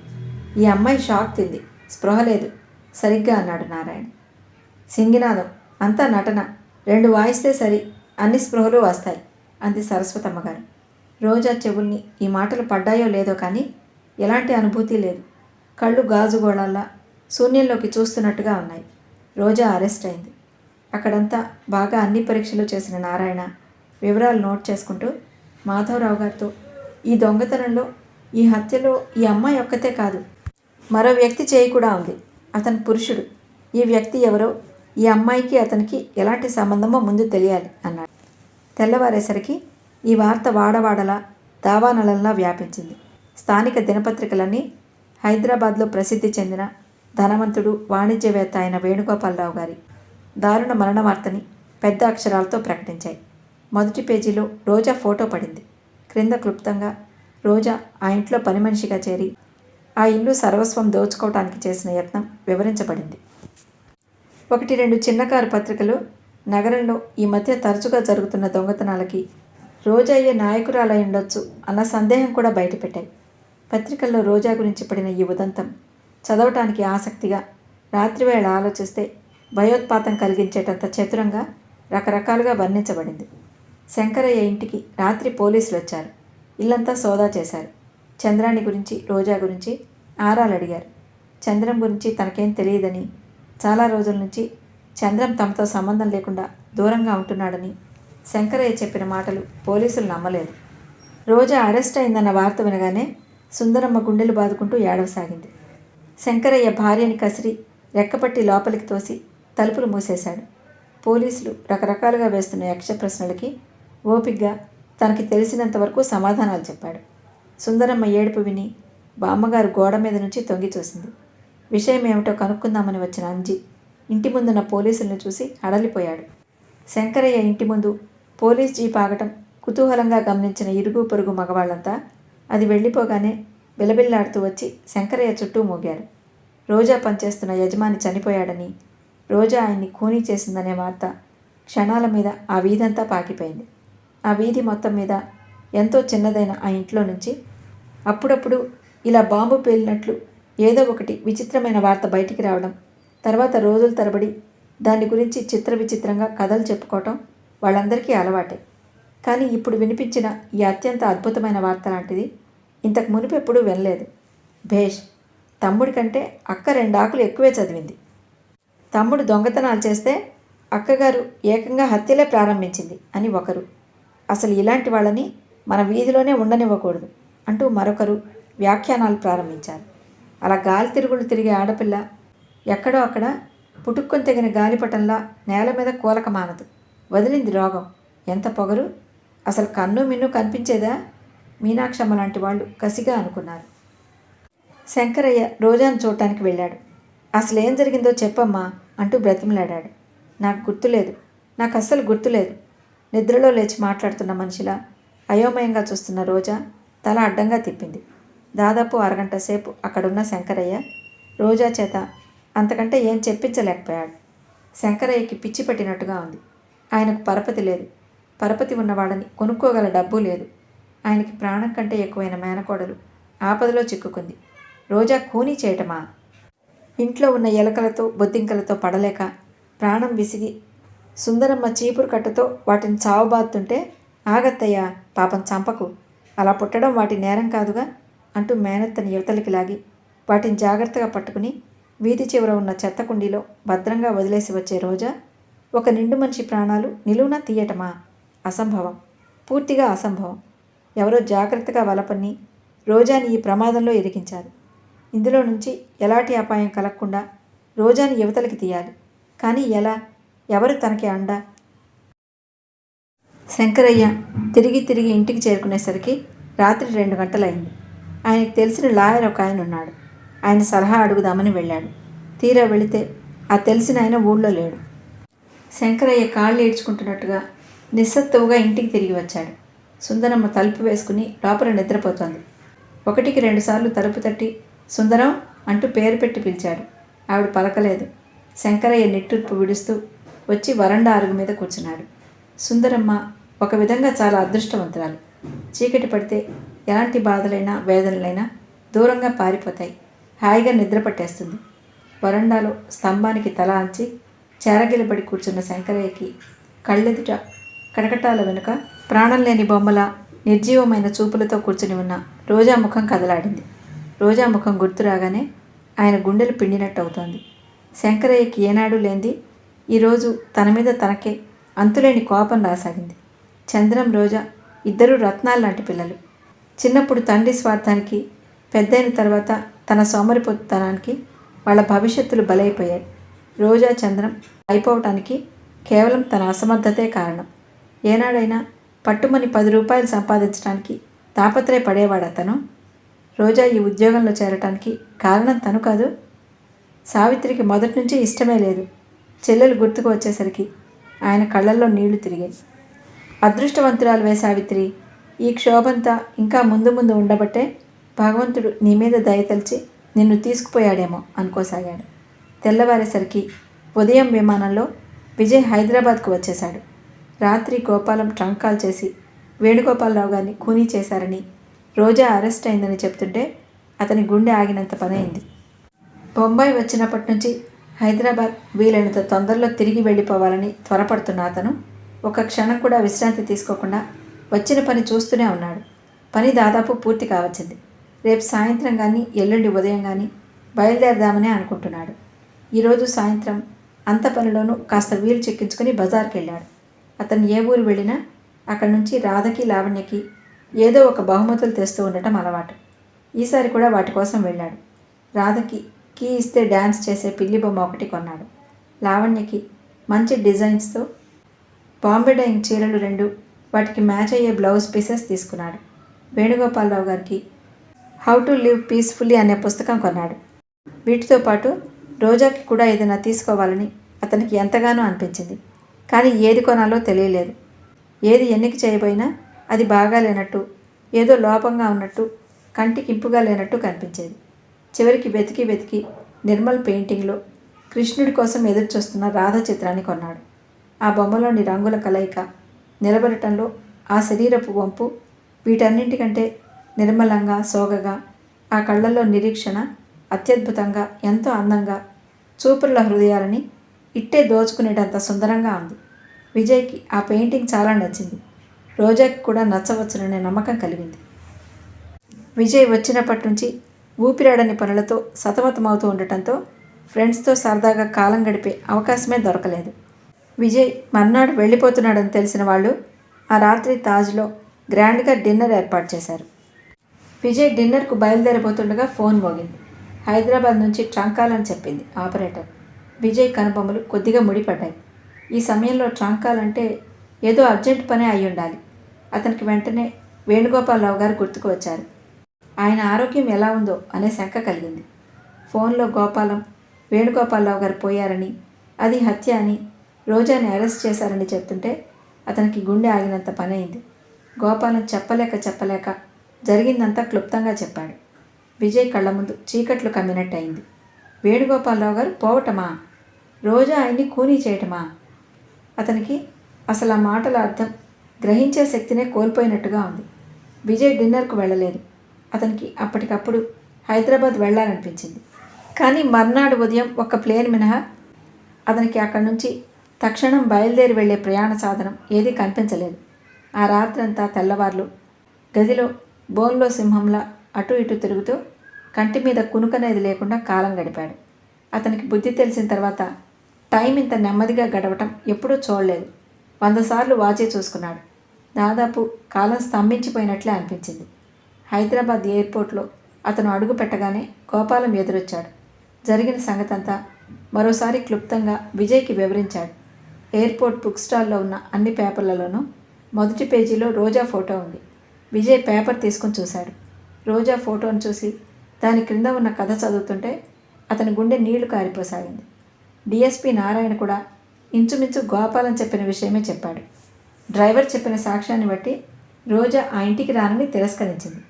ఈ అమ్మాయి షాక్ తింది, స్పృహ లేదు సరిగ్గా అన్నాడు నారాయణ. సింగినాదం, అంతా నటన, 2 వాయిస్తే సరి, అన్ని స్పృహలు వస్తాయి అంది సరస్వతమ్మ గారు. రోజా చెవుల్ని ఈ మాటలు పడ్డాయో లేదో కానీ ఎలాంటి అనుభూతి లేదు. కళ్ళు గాజుగోళాల్లా శూన్యంలోకి చూస్తున్నట్టుగా ఉన్నాయి. రోజా అరెస్ట్ అయింది. అక్కడంతా బాగా అన్ని పరీక్షలు చేసిన నారాయణ వివరాలు నోట్ చేసుకుంటూ మాధవరావు గారితో, ఈ దొంగతనంలో, ఈ హత్యలో ఈ అమ్మాయి ఒక్కతే కాదు, మరో వ్యక్తి చేయి కూడా ఉంది. అతను పురుషుడు. ఈ వ్యక్తి ఎవరో, ఈ అమ్మాయికి అతనికి ఎలాంటి సంబంధమో ముందు తెలియాలి అన్నాడు. తెల్లవారేసరికి ఈ వార్త వాడవాడలా దావానలంలా వ్యాపించింది. స్థానిక దినపత్రికలన్నీ హైదరాబాద్లో ప్రసిద్ధి చెందిన ధనవంతుడు, వాణిజ్యవేత్త అయిన వేణుగోపాలరావు గారి దారుణ మరణ వార్తని పెద్ద అక్షరాలతో ప్రకటించాయి. మొదటి పేజీలో రోజా ఫోటో పడింది. క్రింద క్లుప్తంగా రోజా ఆ ఇంట్లో పని మనిషిగా చేరి ఆ ఇల్లు సర్వస్వం దోచుకోవటానికి చేసిన యత్నం వివరించబడింది. 1-2 చిన్నకారు పత్రికలు నగరంలో ఈ మధ్య తరచుగా జరుగుతున్న దొంగతనాలకి రోజాయే నాయకురాలై ఉండొచ్చు అన్న సందేహం కూడా బయటపెట్టాయి. పత్రికల్లో రోజా గురించి పడిన ఈ ఉదంతం చదవటానికి ఆసక్తిగా రాత్రివేళ ఆలోచిస్తే భయోత్పాతం కలిగించేటంత చతురంగా రకరకాలుగా వర్ణించబడింది. శంకరయ్య ఇంటికి రాత్రి పోలీసులు వచ్చారు. ఇల్లంతా సోదా చేశారు. చంద్రాణి గురించి, రోజా గురించి ఆరాలు అడిగారు. చంద్రం గురించి తనకేం తెలియదని, చాలా రోజుల నుంచి చంద్రం తమతో సంబంధం లేకుండా దూరంగా ఉంటున్నాడని శంకరయ్య చెప్పిన మాటలు పోలీసులు నమ్మలేదు. రోజా అరెస్ట్ అయిందన్న వార్త వినగానే సుందరమ్మ గుండెలు బాదుకుంటూ ఏడవసాగింది. శంకరయ్య భార్యని కసిరి రెక్కపట్టి లోపలికి తోసి తలుపులు మూసేశాడు. పోలీసులు రకరకాలుగా వేస్తున్న యక్ష ప్రశ్నలకి ఓపిగ్గా తనకి తెలిసినంతవరకు సమాధానాలు చెప్పాడు. సుందరమ్మ ఏడుపు విని బామ్మగారు గోడ మీద నుంచి తొంగి చూసింది. విషయం ఏమిటో కనుక్కుందామని వచ్చిన అంజి ఇంటి ముందున్న పోలీసులను చూసి హడలిపోయాడు. శంకరయ్య ఇంటి ముందు పోలీస్ జీప్ ఆగటం కుతూహలంగా గమనించిన ఇరుగు పొరుగు మగవాళ్లంతా అది వెళ్ళిపోగానే బిలబిల్లాడుతూ వచ్చి శంకరయ్య చుట్టూ మోగారు. రోజా పనిచేస్తున్న యజమాని చనిపోయాడని, రోజా ఆయన్ని ఖూనీ చేసిందనే వార్త క్షణాల మీద ఆ వీధంతా పాకిపోయింది. ఆ వీధి మొత్తం మీద ఎంతో చిన్నదైన ఆ ఇంట్లో నుంచి అప్పుడప్పుడు ఇలా బాంబు పేలినట్లు ఏదో ఒకటి విచిత్రమైన వార్త బయటికి రావడం, తర్వాత రోజుల తరబడి దాని గురించి చిత్ర విచిత్రంగా కథలు చెప్పుకోవటం వాళ్ళందరికీ అలవాటే. కానీ ఇప్పుడు వినిపించిన ఈ అత్యంత అద్భుతమైన వార్త లాంటిది ఇంతకు మునుపు ఎప్పుడూ వినలేదు. భేష్! తమ్ముడి కంటే అక్క 2 ఆకులు ఎక్కువే చదివింది. తమ్ముడు దొంగతనాలు చేస్తే అక్కగారు ఏకంగా హత్యలే ప్రారంభించింది అని ఒకరు, అసలు ఇలాంటి వాళ్ళని మన వీధిలోనే ఉండనివ్వకూడదు అంటూ మరొకరు వ్యాఖ్యానాలు ప్రారంభించారు. అలా గాలి తిరుగుళ్ళు తిరిగే ఆడపిల్ల ఎక్కడో అక్కడ పుటుక్కుని తెగిన గాలిపటంలా నేల మీద కూలక మానదు. వదిలింది రోగం. ఎంత పొగరు! అసలు కన్ను మిన్ను కనిపించేదా? మీనాక్షమ్మ లాంటి వాళ్ళు కసిగా అనుకున్నారు. శంకరయ్య రోజాను చూడటానికి వెళ్ళాడు. అసలు ఏం జరిగిందో చెప్పమ్మా అంటూ బ్రతిమలాడాడు. నాకు గుర్తులేదు, నాకు అస్సలు గుర్తులేదు. నిద్రలో లేచి మాట్లాడుతున్న మనిషిలా అయోమయంగా చూస్తున్న రోజా తల అడ్డంగా తిప్పింది. దాదాపు అరగంట సేపు అక్కడున్న శంకరయ్య రోజా చేత అంతకంటే ఏం చెప్పించలేకపోయాడు. శంకరయ్యకి పిచ్చి పట్టినట్టుగా ఉంది. ఆయనకు పరపతి లేదు. పరపతి ఉన్నవాడని కొనుక్కోగల డబ్బు లేదు. ఆయనకి ప్రాణం కంటే ఎక్కువైన మేనకోడలు ఆపదలో చిక్కుకుంది. రోజా కూనీ చేయటమా? ఇంట్లో ఉన్న ఎలకలతో బొద్దింకలతో పడలేక ప్రాణం విసిగి సుందరమ్మ చీపురు కట్టతో వాటిని చావబాదుతుంటే, ఆగత్తయ్యా, పాపం చంపకు, అలా పుట్టడం వాటి నేరం కాదుగా అంటూ మేనత్తని యువతలికి లాగి వాటిని జాగ్రత్తగా పట్టుకుని వీధి చివర ఉన్న చెత్త కుండీలో భద్రంగా వదిలేసి వచ్చే రోజా ఒక నిండు మనిషి ప్రాణాలు నిలువునా తీయటమా? అసంభవం, పూర్తిగా అసంభవం. ఎవరో జాగ్రత్తగా వలపన్ని రోజాని ఈ ప్రమాదంలో ఇరికించారు. ఇందులో నుంచి ఎలాంటి అపాయం కలగకుండా రోజాని యువతలకి తీయాలి. కానీ ఎలా? ఎవరు తనకి అండ? శంకరయ్య తిరిగి తిరిగి ఇంటికి చేరుకునేసరికి రాత్రి 2 గంటలైంది. ఆయనకు తెలిసిన లాయర్ ఒక ఆయన ఉన్నాడు. ఆయన సలహా అడుగుదామని వెళ్ళాడు. తీరా వెళితే ఆ తెలిసిన ఆయన ఊళ్ళో లేడు. శంకరయ్య కాళ్ళు ఈడ్చుకుంటున్నట్టుగా నిస్సత్తువుగా ఇంటికి తిరిగి వచ్చాడు. సుందరమ్మ తలుపు వేసుకుని లోపల నిద్రపోతోంది. 1కి 2 సార్లు తలుపు తట్టి సుందరం అంటూ పేరు పెట్టి పిలిచాడు. ఆవిడ పలకలేదు. శంకరయ్య నిట్టూర్పు విడుస్తూ వచ్చి వరండా అరుగు మీద కూర్చున్నాడు. సుందరమ్మ ఒక విధంగా చాలా అదృష్టవంతురాలు. చీకటి పడితే ఎలాంటి బాధలైనా వేదనలైనా దూరంగా పారిపోతాయి. హాయిగా నిద్ర పట్టేస్తుంది. వరండాలో స్తంభానికి తల అంచి చేరగిలబడి కూర్చున్న శంకరయ్యకి కళ్ళెదుట కటకటాల వెనుక ప్రాణం లేని బొమ్మల నిర్జీవమైన చూపులతో కూర్చుని ఉన్న రోజా ముఖం కదలాడింది. రోజా ముఖం గుర్తు రాగానే ఆయన గుండెలు పిండినట్టు అవుతోంది. శంకరయ్యకి ఏనాడు లేంది ఈరోజు తన మీద తనకే అంతులేని కోపం రాసాగింది. చంద్రం, రోజా ఇద్దరూ రత్నాలు లాంటి పిల్లలు. చిన్నప్పుడు తండ్రి స్వార్థానికి, పెద్దయిన తర్వాత తన సోమరిపోతుతనానికి వాళ్ళ భవిష్యత్తులు బలైపోయాయి. రోజా, చంద్రం అయిపోవటానికి కేవలం తన అసమర్థతే కారణం. ఏనాడైనా పట్టుమని 10 రూపాయలు సంపాదించడానికి తాపత్రయపడేవాడతను. రోజా ఈ ఉద్యోగంలో చేరటానికి కారణం తను కాదు. సావిత్రికి మొదటి నుంచి ఇష్టమే లేదు. చెల్లెలు గుర్తుకు వచ్చేసరికి ఆయన కళ్ళల్లో నీళ్లు తిరిగాయి. అదృష్టవంతురాలువే సావిత్రి, ఈ క్షోభంతా ఇంకా ముందు ముందు ఉండబట్టే భగవంతుడు నీ మీద దయతలిచి నిన్ను తీసుకుపోయాడేమో అనుకోసాగాడు. తెల్లవారేసరికి ఉదయం విమానంలో విజయ్ హైదరాబాద్కు వచ్చేశాడు. రాత్రి గోపాలం ట్రంక్ కాల్ చేసి వేణుగోపాలరావు గారిని ఖూనీ చేశారని, రోజా అరెస్ట్ అయిందని చెప్తుంటే అతని గుండె ఆగినంత పనైంది. బొంబాయి వచ్చినప్పటి నుంచి హైదరాబాద్ వీలైనంత తొందరలో తిరిగి వెళ్ళిపోవాలని త్వరపడుతున్న అతను ఒక క్షణం కూడా విశ్రాంతి తీసుకోకుండా వచ్చిన పని చూస్తూనే ఉన్నాడు. పని దాదాపు పూర్తి కావచ్చింది. రేపు సాయంత్రం కానీ ఎల్లుండి ఉదయం కానీ బయలుదేరదామనే అనుకుంటున్నాడు. ఈరోజు సాయంత్రం అంత పనిలోనూ కాస్త వీలు చిక్కించుకుని బజార్కి వెళ్ళాడు. అతను ఏ ఊరు వెళ్ళినా అక్కడి నుంచి రాధకి, లావణ్యకి ఏదో ఒక బహుమతులు తెస్తూ ఉండటం అలవాటు. ఈసారి కూడా వాటి కోసం వెళ్ళాడు. రాధకి కీ ఇస్తే డ్యాన్స్ చేసే పిల్లి బొమ్మ ఒకటి కొన్నాడు. లావణ్యకి మంచి డిజైన్స్తో బాంబే డైయింగ్ చీరలు 2, వాటికి మ్యాచ్ అయ్యే బ్లౌజ్ పీసెస్ తీసుకున్నాడు. వేణుగోపాలరావు గారికి హౌ టు లివ్ పీస్ఫుల్లీ అనే పుస్తకం కొన్నాడు. వీటితో పాటు రోజాకి కూడా ఏదైనా తీసుకోవాలని అతనికి ఎంతగానో అనిపించింది. కానీ ఏది కొనాలో తెలియలేదు. ఏది ఎన్నిక చేయబోయినా అది బాగా లేనట్టు, ఏదో లోపంగా ఉన్నట్టు, కంటికి ఇంపుగా లేనట్టు కనిపించేది. చివరికి వెతికి వెతికి నిర్మల్ పెయింటింగ్లో కృష్ణుడి కోసం ఎదురుచూస్తున్న రాధ చిత్రాన్ని కొన్నాడు. ఆ బొమ్మలోని రంగుల కలయిక, నిలబడటంలో ఆ శరీరపు వంపు, వీటన్నింటికంటే నిర్మలంగా, సోగగా ఆ కళ్ళల్లో నిరీక్షణ అత్యద్భుతంగా, ఎంతో అందంగా, చూపుల హృదయాలని ఇట్టే దోచుకునేటంత సుందరంగా ఉంది. విజయ్కి ఆ పెయింటింగ్ చాలా నచ్చింది. రోజాకి కూడా నచ్చవచ్చుననే నమ్మకం కలిగింది. విజయ్ వచ్చినప్పటి నుంచి ఊపిరాడని పనులతో సతమతమవుతూ ఉండటంతో ఫ్రెండ్స్తో సరదాగా కాలం గడిపే అవకాశమే దొరకలేదు. విజయ్ మర్నాడు వెళ్ళిపోతున్నాడని తెలిసిన వాళ్ళు ఆ రాత్రి తాజ్లో గ్రాండ్గా డిన్నర్ ఏర్పాటు చేశారు. విజయ్ డిన్నర్కు బయలుదేరబోతుండగా ఫోన్ మోగింది. హైదరాబాద్ నుంచి ట్రంక్ అని చెప్పింది ఆపరేటర్. విజయ్ కనుబొమ్మలు కొద్దిగా ముడిపడ్డాయి. ఈ సమయంలో ట్రంక్ అంటే ఏదో అర్జెంట్ పనే అయి ఉండాలి. అతనికి వెంటనే వేణుగోపాలరావు గారు గుర్తుకు వచ్చారు. ఆయన ఆరోగ్యం ఎలా ఉందో అనే శంక కలిగింది. ఫోన్లో గోపాలం వేణుగోపాలరావు గారు పోయారని, అది హత్య అని, రోజాని అరెస్ట్ చేశారని చెప్తుంటే అతనికి గుండె ఆగినంత పని అయింది. గోపాలం చెప్పలేక జరిగిందంతా క్లుప్తంగా చెప్పాడు. విజయ్ కళ్ళ ముందు చీకట్లు కమ్మినట్టయింది. వేణుగోపాలరావు గారు పోవటమా? రోజా ఆయన్ని కూనీ చేయటమా? అతనికి అసలు ఆ మాటల అర్థం గ్రహించే శక్తినే కోల్పోయినట్టుగా ఉంది. విజయ్ డిన్నర్కు వెళ్ళలేదు. అతనికి అప్పటికప్పుడు హైదరాబాద్ వెళ్ళాలనిపించింది. కానీ మర్నాడు ఉదయం ఒక్క ప్లేన్ మినహా అతనికి అక్కడి నుంచి తక్షణం బయలుదేరి వెళ్లే ప్రయాణ సాధనం ఏదీ కనిపించలేదు. ఆ రాత్రంతా తెల్లవార్లు గదిలో బోన్లో సింహంలా అటు ఇటు తిరుగుతూ కంటి మీద కునుకనేది లేకుండా కాలం గడిపాడు. అతనికి బుద్ధి తెలిసిన తర్వాత టైం ఇంత నెమ్మదిగా గడవటం ఎప్పుడూ చూడలేదు. 100 సార్లు వాచే చూసుకున్నాడు. దాదాపు కాలం స్తంభించిపోయినట్లే అనిపించింది. హైదరాబాద్ ఎయిర్పోర్ట్లో అతను అడుగు పెట్టగానే గోపాలం ఎదురొచ్చాడు. జరిగిన సంగతంతా మరోసారి క్లుప్తంగా విజయ్కి వివరించాడు. ఎయిర్పోర్ట్ బుక్ స్టాల్లో ఉన్న అన్ని పేపర్లలోనూ మొదటి పేజీలో రోజా ఫోటో ఉంది. విజయ్ పేపర్ తీసుకుని చూశాడు. రోజా ఫోటోను చూసి దాని క్రింద ఉన్న కథ చదువుతుంటే అతని గుండె నీళ్లు కారిపోసాగింది. డిఎస్పి నారాయణ కూడా ఇంచుమించు గోపాలం చెప్పిన విషయమే చెప్పాడు. డ్రైవర్ చెప్పిన సాక్ష్యాన్ని బట్టి రోజా ఆ ఇంటికి రానని తిరస్కరించింది.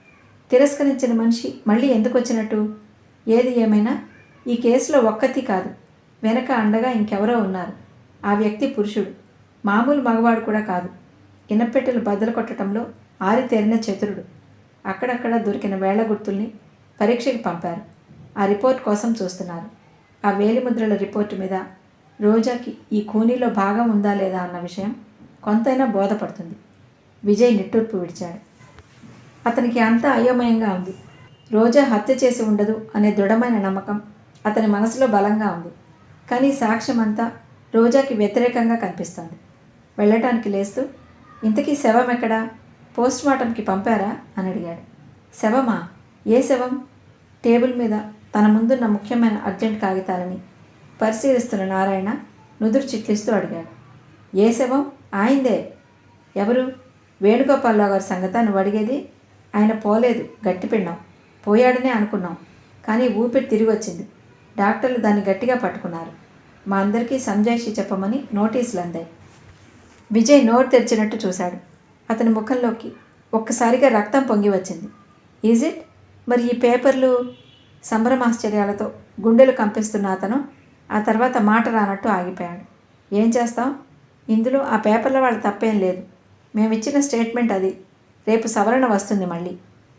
తిరస్కరించిన మనిషి మళ్ళీ ఎందుకు వచ్చినట్టు? ఏది ఏమైనా ఈ కేసులో ఒక్కతి కాదు, వెనక అండగా ఇంకెవరో ఉన్నారు. ఆ వ్యక్తి పురుషుడు, మామూలు మగవాడు కూడా కాదు. ఇనపెట్టెలు బద్దలు కొట్టడంలో ఆరితేరిన చతురుడు. అక్కడక్కడ దొరికిన వేళ్ల గుర్తుల్ని పరీక్షకి పంపారు. ఆ రిపోర్ట్ కోసం చూస్తున్నారు. ఆ వేలిముద్రల రిపోర్టు మీద రోజాకి ఈ ఖూనీలో భాగం ఉందా లేదా అన్న విషయం కొంతైనా బోధపడుతుంది. విజయ్ నిట్టూర్పు విడిచాడు. అతనికి అంతా అయోమయంగా ఉంది. రోజా హత్య చేసి ఉండదు అనే దృఢమైన నమ్మకం అతని మనసులో బలంగా ఉంది. కానీ సాక్ష్యం అంతా రోజాకి వ్యతిరేకంగా కనిపిస్తోంది. వెళ్ళటానికి లేస్తూ, ఇంతకీ శవం ఎక్కడా? పోస్ట్ మార్టంకి పంపారా అని అడిగాడు. శవమా? ఏ శవం? టేబుల్ మీద తన ముందున్న ముఖ్యమైన అర్జెంట్ కాగితాలని పరిశీలిస్తున్న నారాయణ నుదురు చిట్లిస్తూ అడిగాడు. ఏ శవం? ఆయిందే. ఎవరు? వేణుగోపాలరావు గారి సంగతా నువ్వు అడిగేది? ఆయన పోలేదు, గట్టిపిండాం. పోయాడనే అనుకున్నాం, కానీ ఊపిరి తిరిగి వచ్చింది. డాక్టర్లు దాన్ని గట్టిగా పట్టుకున్నారు. మా అందరికీ సంజాయిషి చెప్పమని నోటీసులు అందాయి. విజయ్ నోరు తెరిచినట్టు చూశాడు. అతని ముఖంలోకి ఒక్కసారిగా రక్తం పొంగి వచ్చింది. Is it? మరి ఈ పేపర్లు? సంభ్రమాశ్చర్యాలతో గుండెలు కంపిస్తున్న అతను ఆ తర్వాత మాట రానట్టు ఆగిపోయాడు. ఏం చేస్తాం? ఇందులో ఆ పేపర్ల వాళ్ళ తప్పేం లేదు. మేమిచ్చిన స్టేట్మెంట్ అది. రేపు సవరణ వస్తుంది మళ్ళీ.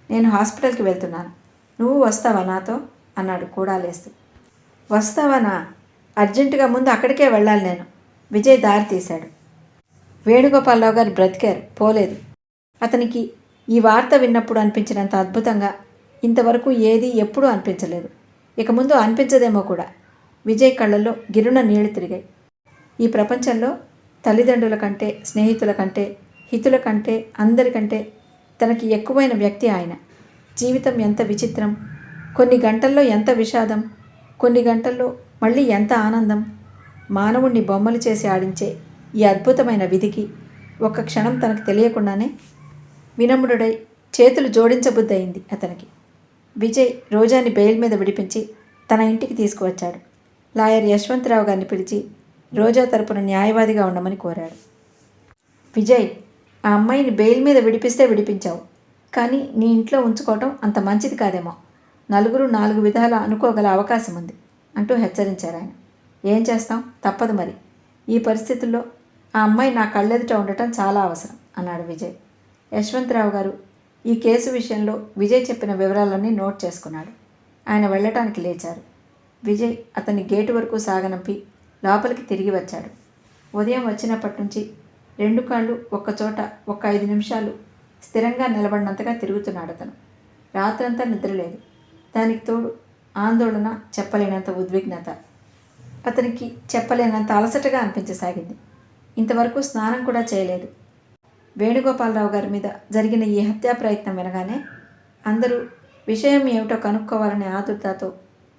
నేను హాస్పిటల్కి వెళ్తున్నాను. నువ్వు వస్తావా నాతో అన్నాడు కూడా లేస్తూ. వస్తావానా? అర్జెంటుగా ముందు అక్కడికే వెళ్ళాలి నేను. విజయ్ దారి తీశాడు. వేణుగోపాలరావు గారు బ్రతికారు, పోలేదు. అతనికి ఈ వార్త విన్నప్పుడు అనిపించినంత అద్భుతంగా ఇంతవరకు ఏదీ ఎప్పుడూ అనిపించలేదు. ఇక ముందు అనిపించదేమో కూడా. విజయ్ కళ్ళల్లో గిరున నీళ్లు తిరిగాయి. ఈ ప్రపంచంలో తల్లిదండ్రుల కంటే, స్నేహితుల కంటే, హితుల కంటే, అందరికంటే తనకి ఎక్కువైన వ్యక్తి ఆయన. జీవితం ఎంత విచిత్రం! కొన్ని గంటల్లో ఎంత విషాదం, కొన్ని గంటల్లో మళ్ళీ ఎంత ఆనందం! మానవుణ్ణి బొమ్మలు చేసి ఆడించే ఈ అద్భుతమైన విధికి ఒక్క క్షణం తనకు తెలియకుండానే వినమ్రుడై చేతులు జోడించబుద్దయింది అతనికి. విజయ్ రోజాని బెయిల్ మీద విడిపించి తన ఇంటికి తీసుకువచ్చాడు. లాయర్ యశ్వంతరావు గారిని పిలిచి రోజా తరపున న్యాయవాదిగా ఉండమని కోరాడు. విజయ్, ఆ అమ్మాయిని బెయిల్ మీద విడిపిస్తే విడిపించావు, కానీ నీ ఇంట్లో ఉంచుకోవటం అంత మంచిది కాదేమో. నలుగురు 4 విధాలా అనుకోగల అవకాశం ఉంది అంటూ హెచ్చరించారు ఆయన. ఏం చేస్తాం, తప్పదు మరి. ఈ పరిస్థితుల్లో ఆ అమ్మాయి నా కళ్ళెదుట ఉండటం చాలా అవసరం అన్నాడు విజయ్. యశ్వంతరావు గారు ఈ కేసు విషయంలో విజయ్ చెప్పిన వివరాలన్నీ నోట్ చేసుకున్నాడు. ఆయన వెళ్ళటానికి లేచారు. విజయ్ అతన్ని గేటు వరకు సాగనంపి లోపలికి తిరిగి వచ్చాడు. ఉదయం వచ్చినప్పటి నుంచి 2 కాళ్ళు ఒక్కచోట 5 నిమిషాలు స్థిరంగా నిలబడినంతగా తిరుగుతున్నాడు అతను. రాత్రంతా నిద్రలేదు. దానికి తోడు ఆందోళన, చెప్పలేనంత ఉద్విగ్నత. అతనికి చెప్పలేనంత అలసటగా అనిపించసాగింది. ఇంతవరకు స్నానం కూడా చేయలేదు. వేణుగోపాలరావు గారి మీద జరిగిన ఈ హత్యా ప్రయత్నం వినగానే అందరూ విషయం ఏమిటో కనుక్కోవాలనే ఆదుర్దాతో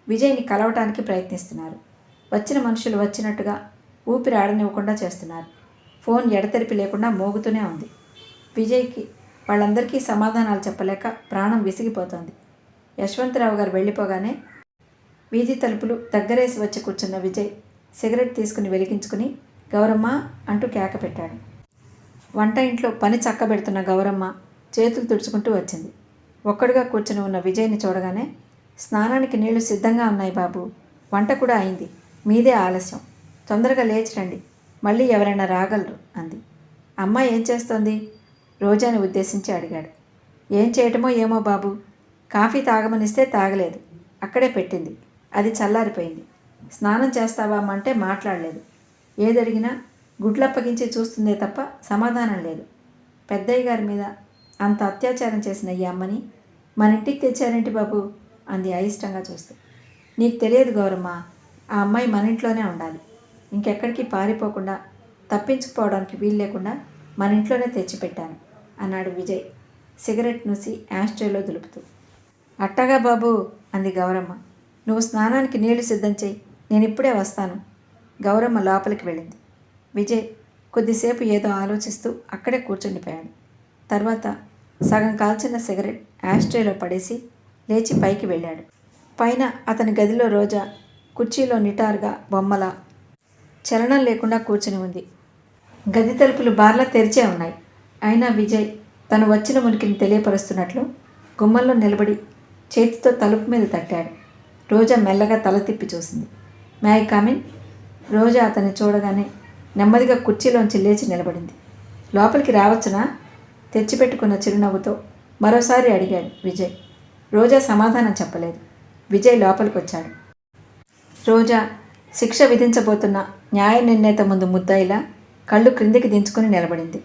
విజయ్ని కలవటానికి ప్రయత్నిస్తున్నారు. వచ్చిన మనుషులు వచ్చినట్టుగా ఊపిరి ఆడనివ్వకుండా చేస్తున్నారు. ఫోన్ ఎడతెరిపి లేకుండా మోగుతూనే ఉంది. విజయ్కి వాళ్ళందరికీ సమాధానాలు చెప్పలేక ప్రాణం విసిగిపోతోంది. యశ్వంతరావు గారు వెళ్ళిపోగానే వీధి తలుపులు దగ్గరేసి వచ్చి కూర్చున్న విజయ్ సిగరెట్ తీసుకుని వెలిగించుకుని గౌరమ్మ అంటూ కేక పెట్టాడు. వంట ఇంట్లో పని చక్కబెడుతున్న గౌరమ్మ చేతులు తుడుచుకుంటూ వచ్చింది. ఒక్కడుగా కూర్చుని ఉన్న విజయ్ని చూడగానే, స్నానానికి నీళ్లు సిద్ధంగా ఉన్నాయి బాబు, వంట కూడా అయింది, మీదే ఆలస్యం, తొందరగా లేచి రండి, మళ్ళీ ఎవరైనా రాగలరు అంది. అమ్మ ఏం చేస్తోంది? రోజాని ఉద్దేశించి అడిగాడు. ఏం చేయటమో ఏమో బాబు, కాఫీ తాగమనిస్తే తాగలేదు, అక్కడే పెట్టింది, అది చల్లారిపోయింది. స్నానం చేస్తావా అంటే మాట్లాడలేదు. ఏదడిగినా గుడ్లప్పగించి చూస్తుందే తప్ప సమాధానం లేదు. పెద్దయ్య గారి మీద అంత అత్యాచారం చేసిన ఈ అమ్మని మన ఇంటికి తెచ్చారేంటి బాబు అంది అయిష్టంగా చూస్తూ. నీకు తెలియదు గౌరమ్మ, ఆ అమ్మాయి మన ఇంట్లోనే ఉండాలి, ఇంకెక్కడికి పారిపోకుండా తప్పించుకుపోవడానికి వీలు లేకుండా మన ఇంట్లోనే తెచ్చిపెట్టాను అన్నాడు విజయ్ సిగరెట్ మూసి యాస్ట్రేలో దులుపుతూ. అట్టగా బాబు అంది గౌరమ్మ. నువ్వు స్నానానికి నీళ్లు సిద్ధం చేయి, నేను ఇప్పుడే వస్తాను. గౌరమ్మ లోపలికి వెళ్ళింది. విజయ్ కొద్దిసేపు ఏదో ఆలోచిస్తూ అక్కడే కూర్చుండిపోయాడు. తర్వాత సగం కాల్చిన సిగరెట్ యాస్ట్రేలో పడేసి లేచి పైకి వెళ్ళాడు. పైన అతని గదిలో రోజా కుర్చీలో నిటారుగా బొమ్మల చలనం లేకుండా కూర్చుని ఉంది. గది తలుపులు బార్లా తెరిచే ఉన్నాయి. అయినా విజయ్ తను వచ్చిన ఉనికిని తెలియపరుస్తున్నట్లు గుమ్మంలో నిలబడి చేతితో తలుపు మీద తట్టాడు. రోజా మెల్లగా తల తిప్పి చూసింది. May I come in? Roja అతన్ని చూడగానే నెమ్మదిగా కుర్చీలోంచి లేచి నిలబడింది. లోపలికి రావచ్చునా? తెచ్చిపెట్టుకున్న చిరునవ్వుతో మరోసారి అడిగాడు విజయ్. రోజా సమాధానం చెప్పలేదు. విజయ్ లోపలికి వచ్చాడు. రోజా శిక్ష విధించబోతున్న న్యాయ నిర్ణేత ముందు ముద్దాయిలా కళ్ళు క్రిందికి దించుకుని నిలబడింది.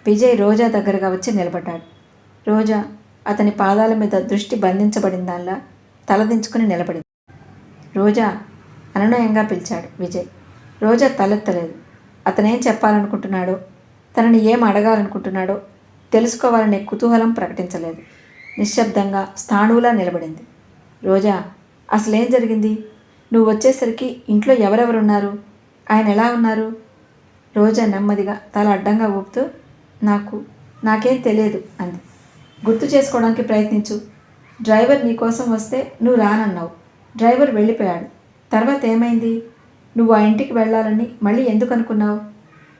విజయ్ రోజా దగ్గరగా వచ్చి నిలబడ్డాడు. రోజా అతని పాదాల మీద దృష్టి బంధించబడిందాల్లా తలదించుకుని నిలబడింది. రోజా అనునయంగా పిలిచాడు విజయ్. రోజా తలెత్తలేదు. అతనేం చెప్పాలనుకుంటున్నాడో, తనని ఏం అడగాలనుకుంటున్నాడో తెలుసుకోవాలనే కుతూహలం ప్రకటించలేదు. నిశ్శబ్దంగా స్థాణువులా నిలబడింది. రోజా, అసలేం జరిగింది? నువ్వు వచ్చేసరికి ఇంట్లో ఎవరెవరున్నారు? ఆయన ఎలా ఉన్నారు? రోజా నెమ్మదిగా తల అడ్డంగా ఊపుతూ నాకేం తెలియదు అంది. గుర్తు చేసుకోవడానికి ప్రయత్నించు. డ్రైవర్ నీకోసం వస్తే నువ్వు రానన్నావు. డ్రైవర్ వెళ్ళిపోయాడు. తర్వాత ఏమైంది? నువ్వు ఆ ఇంటికి వెళ్ళాలని మళ్ళీ ఎందుకు అనుకున్నావు?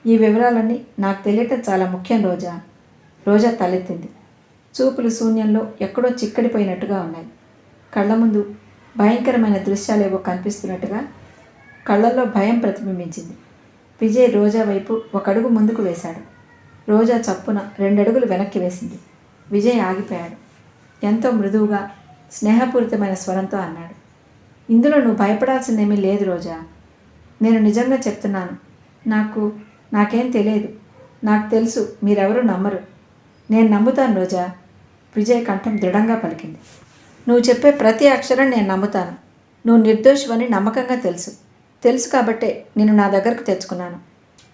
ఈ వివరాలన్నీ నాకు తెలియటం చాలా ముఖ్యం రోజా. రోజా తలెత్తింది. చూపులు శూన్యంలో ఎక్కడో చిక్కడిపోయినట్టుగా ఉన్నాయి. కళ్ళ ముందు భయంకరమైన దృశ్యాలేవో కనిపిస్తున్నట్టుగా కళ్ళల్లో భయం ప్రతిబింబించింది. విజయ్ రోజా వైపు 1 అడుగు ముందుకు వేశాడు. రోజా చప్పున 2 అడుగులు వెనక్కి వేసింది. విజయ్ ఆగిపోయాడు. ఎంతో మృదువుగా స్నేహపూరితమైన స్వరంతో అన్నాడు. ఇందులో నువ్వు భయపడాల్సిందేమీ లేదు రోజా. నేను నిజంగా చెప్తున్నాను. నాకేం తెలియదు. నాకు తెలుసు మీరెవరూ నమ్మరు. నేను నమ్ముతాను రోజా. విజయ్ కంఠం దృఢంగా పలికింది. నువ్వు చెప్పే ప్రతి అక్షరం నేను నమ్ముతాను. నువ్వు నిర్దోషివని నమ్మకంగా తెలుసు కాబట్టే నేను నా దగ్గరకు తెచ్చుకున్నాను.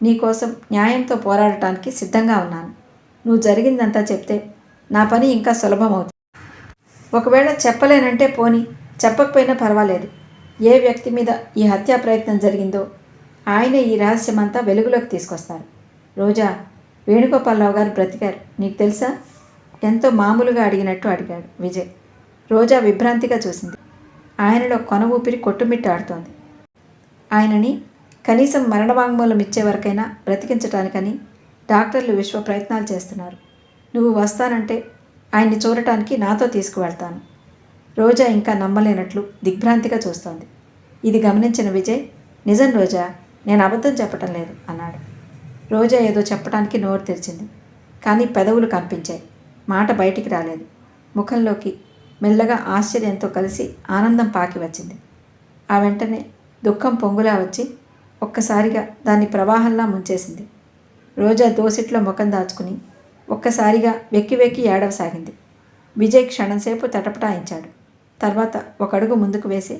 నీకోసం న్యాయంతో పోరాడటానికి సిద్ధంగా ఉన్నాను. నువ్వు జరిగిందంతా చెప్తే నా పని ఇంకా సులభమవుతుంది. ఒకవేళ చెప్పలేనంటే పోనీ, చెప్పకపోయినా పర్వాలేదు. ఏ వ్యక్తి మీద ఈ హత్యా ప్రయత్నం జరిగిందో ఆయనే ఈ రహస్యమంతా వెలుగులోకి తీసుకొస్తారు. రోజా, వేణుగోపాలరావు గారు బ్రతికారు, నీకు తెలుసా? ఎంతో మామూలుగా అడిగినట్టు అడిగాడు విజయ్. రోజా విభ్రాంతిగా చూసింది. ఆయనలో కొన ఊపిరి కొట్టుమిట్టాడుతోంది. ఆయనని కనీసం మరణవాంగ్మూలం ఇచ్చే వరకైనా బ్రతికించటానికని డాక్టర్లు విశ్వ ప్రయత్నాలు చేస్తున్నారు. నువ్వు వస్తానంటే ఆయన్ని చూడటానికి నాతో తీసుకువెళ్తాను. రోజా ఇంకా నమ్మలేనట్లు దిగ్భ్రాంతిగా చూస్తోంది. ఇది గమనించిన విజయ్, నిజం రోజా, నేను అబద్ధం చెప్పటం లేదు అన్నాడు. రోజా ఏదో చెప్పడానికి నోరు తెరిచింది. కానీ పెదవులు కనిపించాయి. మాట బయటికి రాలేదు. ముఖంలోకి మెల్లగా ఆశ్చర్యంతో కలిసి ఆనందం పాకి వచ్చింది. ఆ వెంటనే దుఃఖం పొంగులా వచ్చి ఒక్కసారిగా దాన్ని ప్రవాహంలా ముంచేసింది. రోజా దోసిట్లో ముఖం దాచుకుని ఒక్కసారిగా వెక్కి వెక్కి ఏడవసాగింది. విజయ్ క్షణంసేపు తటపటాయించాడు. తర్వాత ఒక అడుగు ముందుకు వేసి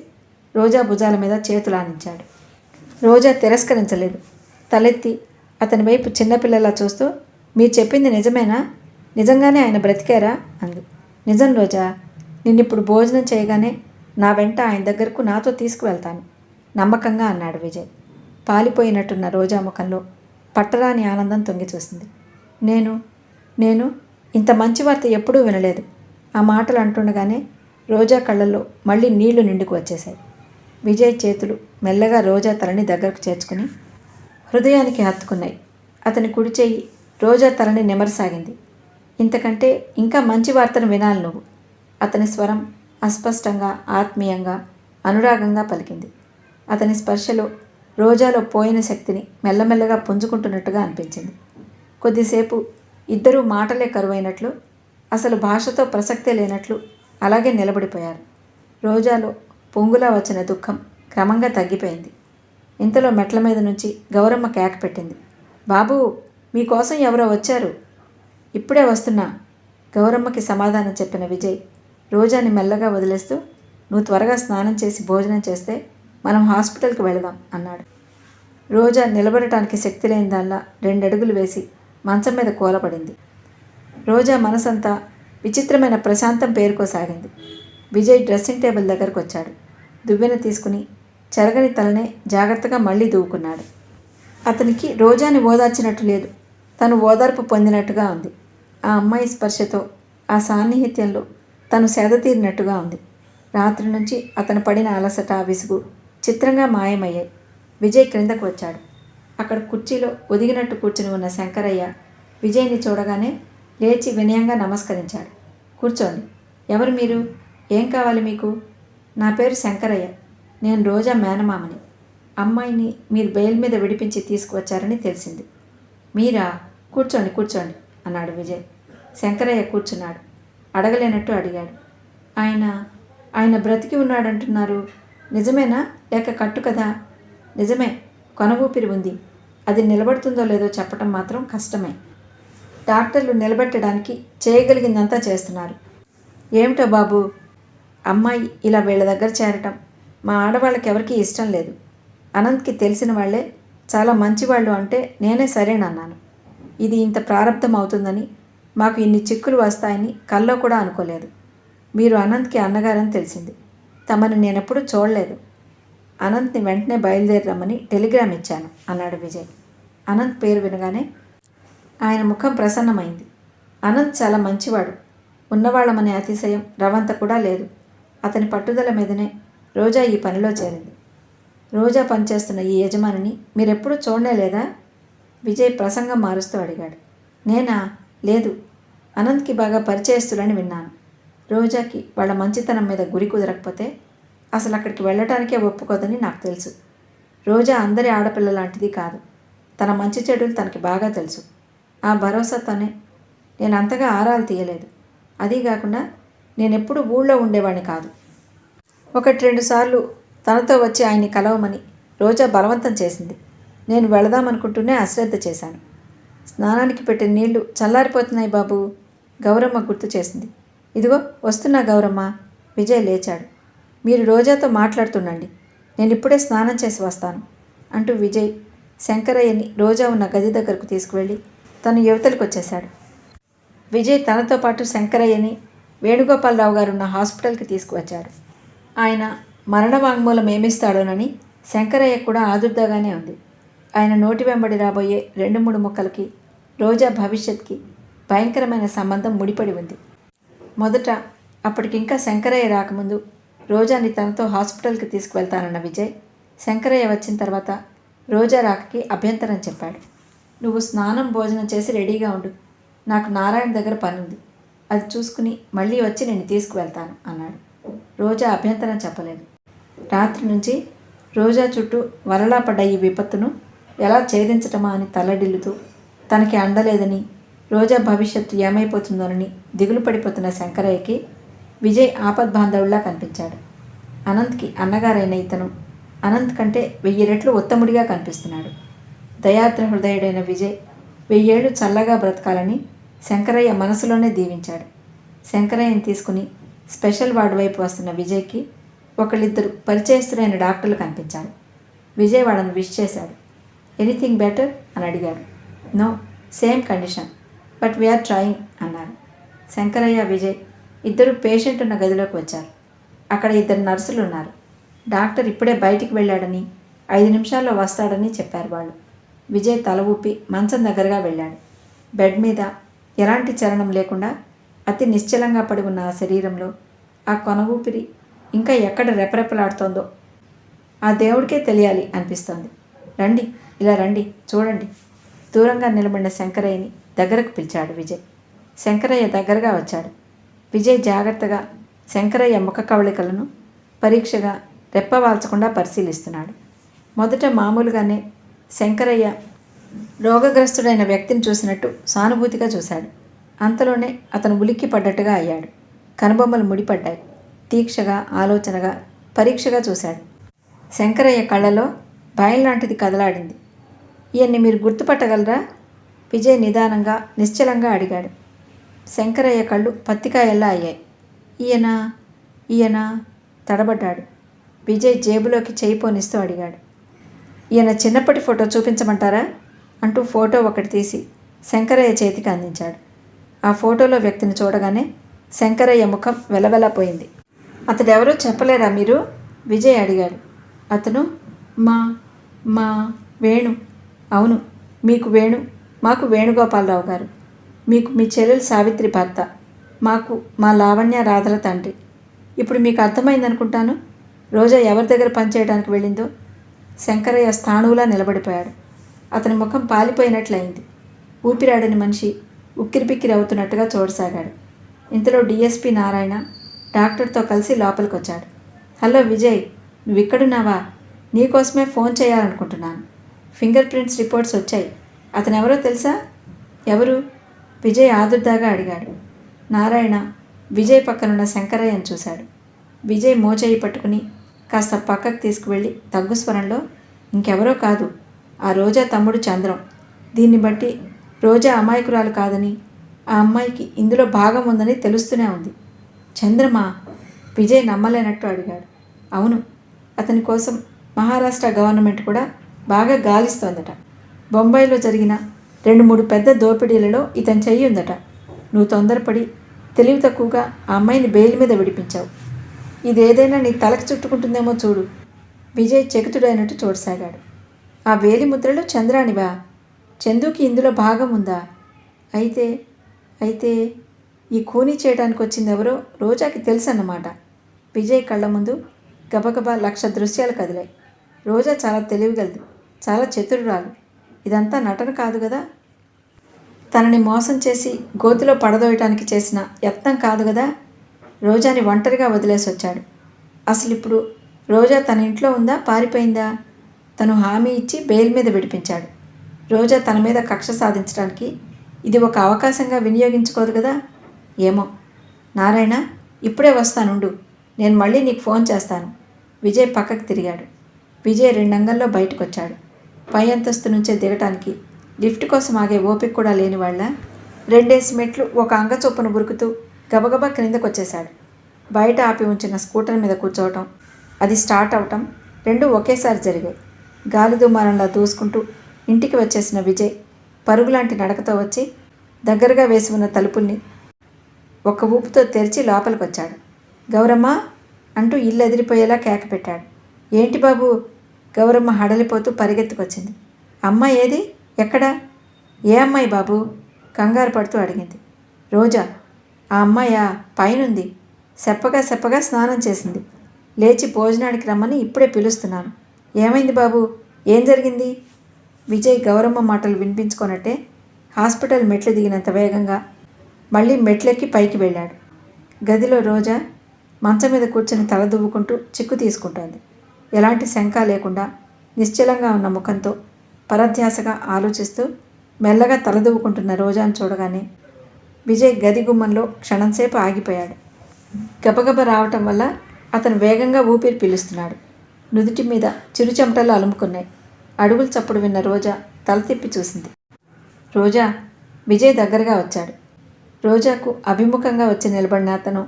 రోజా భుజాల మీద చేతులానించాడు. రోజా తిరస్కరించలేదు. తలెత్తి అతని వైపు చిన్నపిల్లలా చూస్తూ, మీరు చెప్పింది నిజమేనా? నిజంగానే ఆయన బ్రతికారా అంది. నిజం రోజా. నిన్నిప్పుడు భోజనం చేయగానే నా వెంట ఆయన దగ్గరకు నాతో తీసుకువెళ్తాను నమ్మకంగా అన్నాడు విజయ్. పాలిపోయినట్టున్న రోజా ముఖంలో పట్టరాని ఆనందం తొంగి చూసింది. నేను ఇంత మంచి వార్త ఎప్పుడూ వినలేదు. ఆ మాటలు అంటుండగానే రోజా కళ్ళల్లో మళ్ళీ నీళ్లు నిండుకు వచ్చేశాయి. విజయ్ చేతులు మెల్లగా రోజా తలని దగ్గరకు చేర్చుకుని హృదయానికి హత్తుకున్నాయి. అతని కుడి చేయి రోజా తలని నెమరసాగింది. ఇంతకంటే ఇంకా మంచి వార్తను వినాలి నువ్వు. అతని స్వరం అస్పష్టంగా, ఆత్మీయంగా, అనురాగంగా పలికింది. అతని స్పర్శలో రోజాలో పోయిన శక్తిని మెల్లమెల్లగా పుంజుకుంటున్నట్టుగా అనిపించింది. కొద్దిసేపు ఇద్దరూ మాటలే కరువైనట్లు, అసలు భాషతో ప్రసక్తే లేనట్లు అలాగే నిలబడిపోయారు. రోజాలో పొంగులా వచ్చిన దుఃఖం క్రమంగా తగ్గిపోయింది. ఇంతలో మెట్ల మీద నుంచి గౌరమ్మ కేక పెట్టింది. బాబూ, మీకోసం ఎవరో వచ్చారు. ఇప్పుడే వస్తున్నా. గౌరమ్మకి సమాధానం చెప్పిన విజయ్ రోజాని మెల్లగా వదిలేస్తూ, నువ్వు త్వరగా స్నానం చేసి భోజనం చేస్తే మనం హాస్పిటల్కి వెళదాం అన్నాడు. రోజా నిలబడటానికి శక్తి లేని దానిలా 2 అడుగులు వేసి మంచం మీద కూలపడింది. రోజా మనసంతా విచిత్రమైన ప్రశాంతం పేరుకోసాగింది. విజయ్ డ్రెస్సింగ్ టేబుల్ దగ్గరకు వచ్చాడు. దువ్వెన తీసుకుని చెరగని తలనే జాగ్రత్తగా మళ్ళీ దువ్వుకున్నాడు. అతనికి రోజాని ఓదార్చినట్టు లేదు, తను ఓదార్పు పొందినట్టుగా ఉంది. ఆ అమ్మాయి స్పర్శతో, ఆ సాన్నిహిత్యంలో తను సేద తీరినట్టుగా ఉంది. రాత్రి నుంచి అతను పడిన అలసట, విసుగు చిత్రంగా మాయమయ్యాయి. విజయ్ క్రిందకు వచ్చాడు. అక్కడ కుర్చీలో ఒదిగినట్టు కూర్చుని ఉన్న శంకరయ్య విజయ్ని చూడగానే లేచి వినయంగా నమస్కరించాడు. కూర్చోండి. ఎవరు మీరు? ఏం కావాలి మీకు? నా పేరు శంకరయ్య. నేను రోజా మేనమామని. అమ్మాయిని మీరు బెయిల్ మీద విడిపించి తీసుకువచ్చారని తెలిసింది. మీరా? కూర్చోండి అన్నాడు విజయ్. శంకరయ్య కూర్చున్నాడు. అడగలేనట్టు అడిగాడు. ఆయన బ్రతికి ఉన్నాడంటున్నారు. నిజమేనా లేక కట్టు కదా? నిజమే. కొన ఊపిరి ఉంది. అది నిలబడుతుందో లేదో చెప్పటం మాత్రం కష్టమే. డాక్టర్లు నిలబెట్టడానికి చేయగలిగిందంతా చేస్తున్నారు. ఏమిటో బాబు, అమ్మాయి ఇలా వీళ్ళ దగ్గర చేరటం మా ఆడవాళ్ళకి ఎవరికీ ఇష్టం లేదు. అనంత్కి తెలిసిన వాళ్ళే చాలా మంచివాళ్ళు అంటే నేనే సరేనన్నాను. ఇది ఇంత ప్రారంధం అవుతుందని, మాకు ఇన్ని చిక్కులు వస్తాయని కల్లో కూడా అనుకోలేదు. మీరు అనంత్కి అన్నగారని తెలిసింది. తమను నేనెప్పుడూ చూడలేదు. అనంత్ని వెంటనే బయలుదేరమ్మని టెలిగ్రామ్ ఇచ్చాను అన్నాడు విజయ్. అనంత్ పేరు వినగానే ఆయన ముఖం ప్రసన్నమైంది. అనంత్ చాలా మంచివాడు. ఉన్నవాళ్ళమనే అతిశయం రవంత కూడా లేదు. అతని పట్టుదల మీదనే రోజా ఈ పనిలో చేరింది. రోజా పనిచేస్తున్న ఈ యజమానిని మీరెప్పుడూ చూడనే లేదా? విజయ్ ప్రసంగం మారుస్తూ అడిగాడు. నేనా? లేదు. అనంత్కి బాగా పరిచయస్తులని విన్నాను. రోజాకి వాళ్ళ మంచితనం మీద గురి కుదరకపోతే అసలు అక్కడికి వెళ్ళటానికే ఒప్పుకోదని నాకు తెలుసు. రోజా అందరి ఆడపిల్ల లాంటిది కాదు. తన మంచి చెడులు తనకి బాగా తెలుసు. ఆ భరోసాతోనే నేను అంతగా ఆరాలు తీయలేదు. అదీ కాకుండా నేనెప్పుడు ఊళ్ళో ఉండేవాడిని కాదు. 1-2 సార్లు తనతో వచ్చి ఆయన్ని కలవమని రోజా బలవంతం చేసింది. నేను వెళదామనుకుంటూనే అశ్రద్ధ చేశాను. స్నానానికి పెట్టిన నీళ్లు చల్లారిపోతున్నాయి బాబు, గౌరమ్మ గుర్తు చేసింది. ఇదిగో వస్తున్నా గౌరమ్మ. విజయ్ లేచాడు. మీరు రోజాతో మాట్లాడుతుండండి, నేను ఇప్పుడే స్నానం చేసి వస్తాను అంటూ విజయ్ శంకరయ్యని రోజా ఉన్న గది దగ్గరకు తీసుకువెళ్ళి తను యువతలకు వచ్చేశాడు. విజయ్ తనతో పాటు శంకరయ్యని వేణుగోపాలరావు గారున్న హాస్పిటల్కి తీసుకువచ్చాడు. ఆయన మరణ వాంగ్మూలం ఏమిస్తాడోనని శంకరయ్య కూడా ఆదుర్దాగానే ఉంది. ఆయన నోటి వెంబడి రాబోయే 2-3 ముక్కలకి రోజా భవిష్యత్కి భయంకరమైన సంబంధం ముడిపడి ఉంది. మొదట అప్పటికింకా శంకరయ్య రాకముందు రోజాని తనతో హాస్పిటల్కి తీసుకువెళ్తానన్న విజయ్ శంకరయ్య వచ్చిన తర్వాత రోజా రాకకి అభ్యంతరం చెప్పాడు. నువ్వు స్నానం భోజనం చేసి రెడీగా ఉండు. నాకు నారాయణ దగ్గర పనుంది. అది చూసుకుని మళ్ళీ వచ్చి నేను తీసుకువెళ్తాను అన్నాడు. రోజా అభ్యంతరం చెప్పలేదు. రాత్రి నుంచి రోజా చుట్టూ వలలా పడ్డ ఈ విపత్తును ఎలా ఛేదించటమా అని తల్లడిల్లుతూ, తనకి అందలేదని, రోజా భవిష్యత్తు ఏమైపోతుందోనని దిగులు పడిపోతున్న శంకరయ్యకి విజయ్ ఆపద్బాంధవుల్లా కనిపించాడు. అనంత్కి అన్నగారైన ఇతను అనంత్ కంటే 1000 రెట్లు ఉత్తముడిగా కనిపిస్తున్నాడు. దయాద్ర హృదయుడైన విజయ్ 1000 ఏళ్ళు చల్లగా బ్రతకాలని శంకరయ్య మనసులోనే దీవించాడు. శంకరయ్యని తీసుకుని స్పెషల్ వార్డు వైపు వస్తున్న విజయ్కి ఒకళ్ళిద్దరు పరిచయస్తులైన డాక్టర్లు కనిపించారు. విజయ్ వాళ్ళని విష్ చేశాడు. ఎనీథింగ్ బెటర్ అని అడిగాడు. No, same condition, but we are trying అన్నారు. శంకరయ్య, విజయ్ ఇద్దరు పేషెంట్ ఉన్న గదిలోకి వచ్చారు. అక్కడ 2 నర్సులు ఉన్నారు. డాక్టర్ ఇప్పుడే బయటికి వెళ్ళాడని 5 నిమిషాల్లో వస్తాడని చెప్పారు వాళ్ళు. విజయ్ తల ఊపి మంచం దగ్గరగా వెళ్ళాడు. బెడ్ మీద ఎలాంటి చలనం లేకుండా అతి నిశ్చలంగా పడి ఉన్న ఆ శరీరంలో ఆ కొన ఊపిరి ఇంకా ఎక్కడ రెపరెపలాడుతోందో ఆ దేవుడికే తెలియాలి అనిపిస్తోంది. రండి, ఇలా రండి, చూడండి. దూరంగా నిలబడిన శంకరయ్యని దగ్గరకు పిలిచాడు విజయ్. శంకరయ్య దగ్గరగా వచ్చాడు. విజయ్ జాగ్రత్తగా శంకరయ్య ముఖ కవళికలను పరీక్షగా రెప్పవాల్చకుండా పరిశీలిస్తున్నాడు. మొదట మామూలుగానే శంకరయ్య రోగగ్రస్తుడైన వ్యక్తిని చూసినట్టు సానుభూతిగా చూశాడు. అంతలోనే అతను ఉలిక్కి పడ్డట్టుగా అయ్యాడు. కనుబొమ్మలు ముడిపడ్డాయి. తీక్షగా, ఆలోచనగా, పరీక్షగా చూశాడు. శంకరయ్య కళ్ళలో భయం లాంటిది కదలాడింది. ఈయన్ని మీరు గుర్తుపట్టగలరా? విజయ్ నిదానంగా, నిశ్చలంగా అడిగాడు. శంకరయ్య కళ్ళు పత్తికాయల్లా అయ్యాయి. ఈయన తడబడ్డాడు. విజయ్ జేబులోకి చేయి పోనిస్తూ అడిగాడు. ఈయన చిన్నప్పటి ఫోటో చూపించమంటారా అంటూ ఫోటో ఒకటి తీసి శంకరయ్య చేతికి అందించాడు. ఆ ఫోటోలో వ్యక్తిని చూడగానే శంకరయ్య ముఖం వెలవెలపోయింది. అతడెవరో చెప్పలేరా మీరు? విజయ్ అడిగాడు. అతను మా వేణు. అవును, మీకు వేణు, మాకు వేణుగోపాలరావు గారు. మీకు మీ చెల్లెలు సావిత్రి భర్త, మాకు మా లావణ్య రాధల తండ్రి. ఇప్పుడు మీకు అర్థమైందనుకుంటాను రోజా ఎవరి దగ్గర పనిచేయడానికి వెళ్ళిందో. శంకరయ్య స్థాణువులా నిలబడిపోయాడు. అతని ముఖం పాలిపోయినట్లయింది. ఊపిరాడని మనిషి ఉక్కిరిబిక్కిరి అవుతున్నట్టుగా చూడసాగాడు. ఇంతలో డిఎస్పి నారాయణ డాక్టర్తో కలిసి లోపలికి వచ్చాడు. హలో విజయ్, నువ్వు ఇక్కడున్నావా? నీకోసమే ఫోన్ చేయాలనుకుంటున్నాను. ఫింగర్ ప్రింట్స్ రిపోర్ట్స్ వచ్చాయి. అతను ఎవరో తెలుసా? ఎవరు? విజయ్ ఆదుర్దాగా అడిగాడు. నారాయణ విజయ్ పక్కనున్న శంకరయ్యను చూశాడు. విజయ్ మోచేయి పట్టుకుని కాస్త పక్కకు తీసుకువెళ్ళి తగ్గు స్వరంలో, ఇంకెవరో కాదు, ఆ రోజా తమ్ముడు చంద్రం. దీన్ని బట్టి రోజా అమాయకురాలు కాదని, ఆ అమ్మాయికి ఇందులో భాగం ఉందని తెలుస్తూనే ఉంది. చంద్రమా? విజయ్ నమ్మలేనట్టు అడిగాడు. అవును, అతని కోసం మహారాష్ట్ర గవర్నమెంట్ కూడా బాగా గాలిస్తోందట. బొంబాయిలో జరిగిన 2-3 పెద్ద దోపిడీలలో ఇతని చెయ్యి ఉందట. నువ్వు తొందరపడి తెలివి తక్కువగా ఆ అమ్మాయిని బెయిల్ మీద విడిపించావు. ఇదేదైనా నీ తలకు చుట్టుకుంటుందేమో చూడు. విజయ్ చెకుతుడైనట్టు చూడసాగాడు. ఆ వేలి ముద్రలు చంద్రానివా? చందుకి ఇందులో భాగం ఉందా? అయితే ఈ కూనీ చేయడానికి వచ్చింది ఎవరో రోజాకి తెలుసు అన్నమాట. విజయ్ కళ్ళ ముందు గబగబా 1,00,000 దృశ్యాలు కదిలాయి. రోజా చాలా తెలివిగలదు, చాలా చతురురాలు. ఇదంతా నటన కాదు కదా. తనని మోసం చేసి గోతిలో పడదోయటానికి చేసిన యత్నం కాదు కదా. రోజాని ఒంటరిగా వదిలేసి వచ్చాడు. అసలు ఇప్పుడు రోజా తన ఇంట్లో ఉందా, పారిపోయిందా? తను హామీ ఇచ్చి బెయిల్ మీద విడిపించాడు. రోజా తన మీద కక్ష సాధించడానికి ఇది ఒక అవకాశంగా వినియోగించుకోదు కదా. ఏమో. నారాయణ, ఇప్పుడే వస్తానుండు, నేను మళ్ళీ నీకు ఫోన్ చేస్తాను. విజయ్ పక్కకు తిరిగాడు. విజయ్ 2 అంగల్లో బయటకు వచ్చాడు. పై అంతస్తు నుంచే దిగటానికి లిఫ్ట్ కోసం ఆగే ఓపిక కూడా లేని వాళ్ళ 2 మెట్లు ఒక అంగ చొప్పున ఉరుకుతూ గబగబా క్రిందకు వచ్చేశాడు. బయట ఆపి ఉంచిన స్కూటర్ మీద కూర్చోవటం, అది స్టార్ట్ అవటం 2 ఒకేసారి జరిగాయి. గాలి దుమారంలా దూసుకుంటూ ఇంటికి వచ్చేసిన విజయ్ పరుగులాంటి నడకతో వచ్చి దగ్గరగా వేసి ఉన్న తలుపుల్ని ఒక్క ఊపుతో తెరిచి లోపలికి వచ్చాడు. గౌరమ్మ అంటూ ఇల్లు ఎదిరిపోయేలా కేక పెట్టాడు. ఏంటి బాబు? గౌరమ్మ హడలిపోతూ పరిగెత్తుకొచ్చింది. అమ్మాయి ఏది? ఎక్కడా? ఏ అమ్మాయి బాబు? కంగారు పడుతూ అడిగింది. రోజా. ఆ అమ్మాయా? పైనుంది. చెప్పగా స్నానం చేసింది. లేచి భోజనానికి రమ్మని ఇప్పుడే పిలుస్తున్నాను. ఏమైంది బాబు? ఏం జరిగింది? విజయ్ గౌరమ్మ మాటలు వినిపించుకోనట్టే హాస్పిటల్ మెట్లు దిగినంత వేగంగా మళ్ళీ మెట్లెక్కి పైకి వెళ్ళాడు. గదిలో రోజా మంచం మీద కూర్చొని తలదువ్వుకుంటూ చిక్కు తీసుకుంటోంది. ఎలాంటి శంక లేకుండా నిశ్చలంగా ఉన్న ముఖంతో పరధ్యాసగా ఆలోచిస్తూ మెల్లగా తలదువ్వుకుంటున్న రోజాను చూడగానే విజయ్ గది గుమ్మంలో క్షణంసేపు ఆగిపోయాడు. గబగబ రావటం వల్ల అతను వేగంగా ఊపిరి పీలుస్తున్నాడు. నుదుటి మీద చిరుచెమటలు అలుముకున్నాయి. అడుగుల చప్పుడు విన్న రోజా తల తిప్పి చూసింది. రోజా! విజయ్ దగ్గరగా వచ్చాడు. రోజాకు అభిముఖంగా వచ్చి నిలబడిన అతను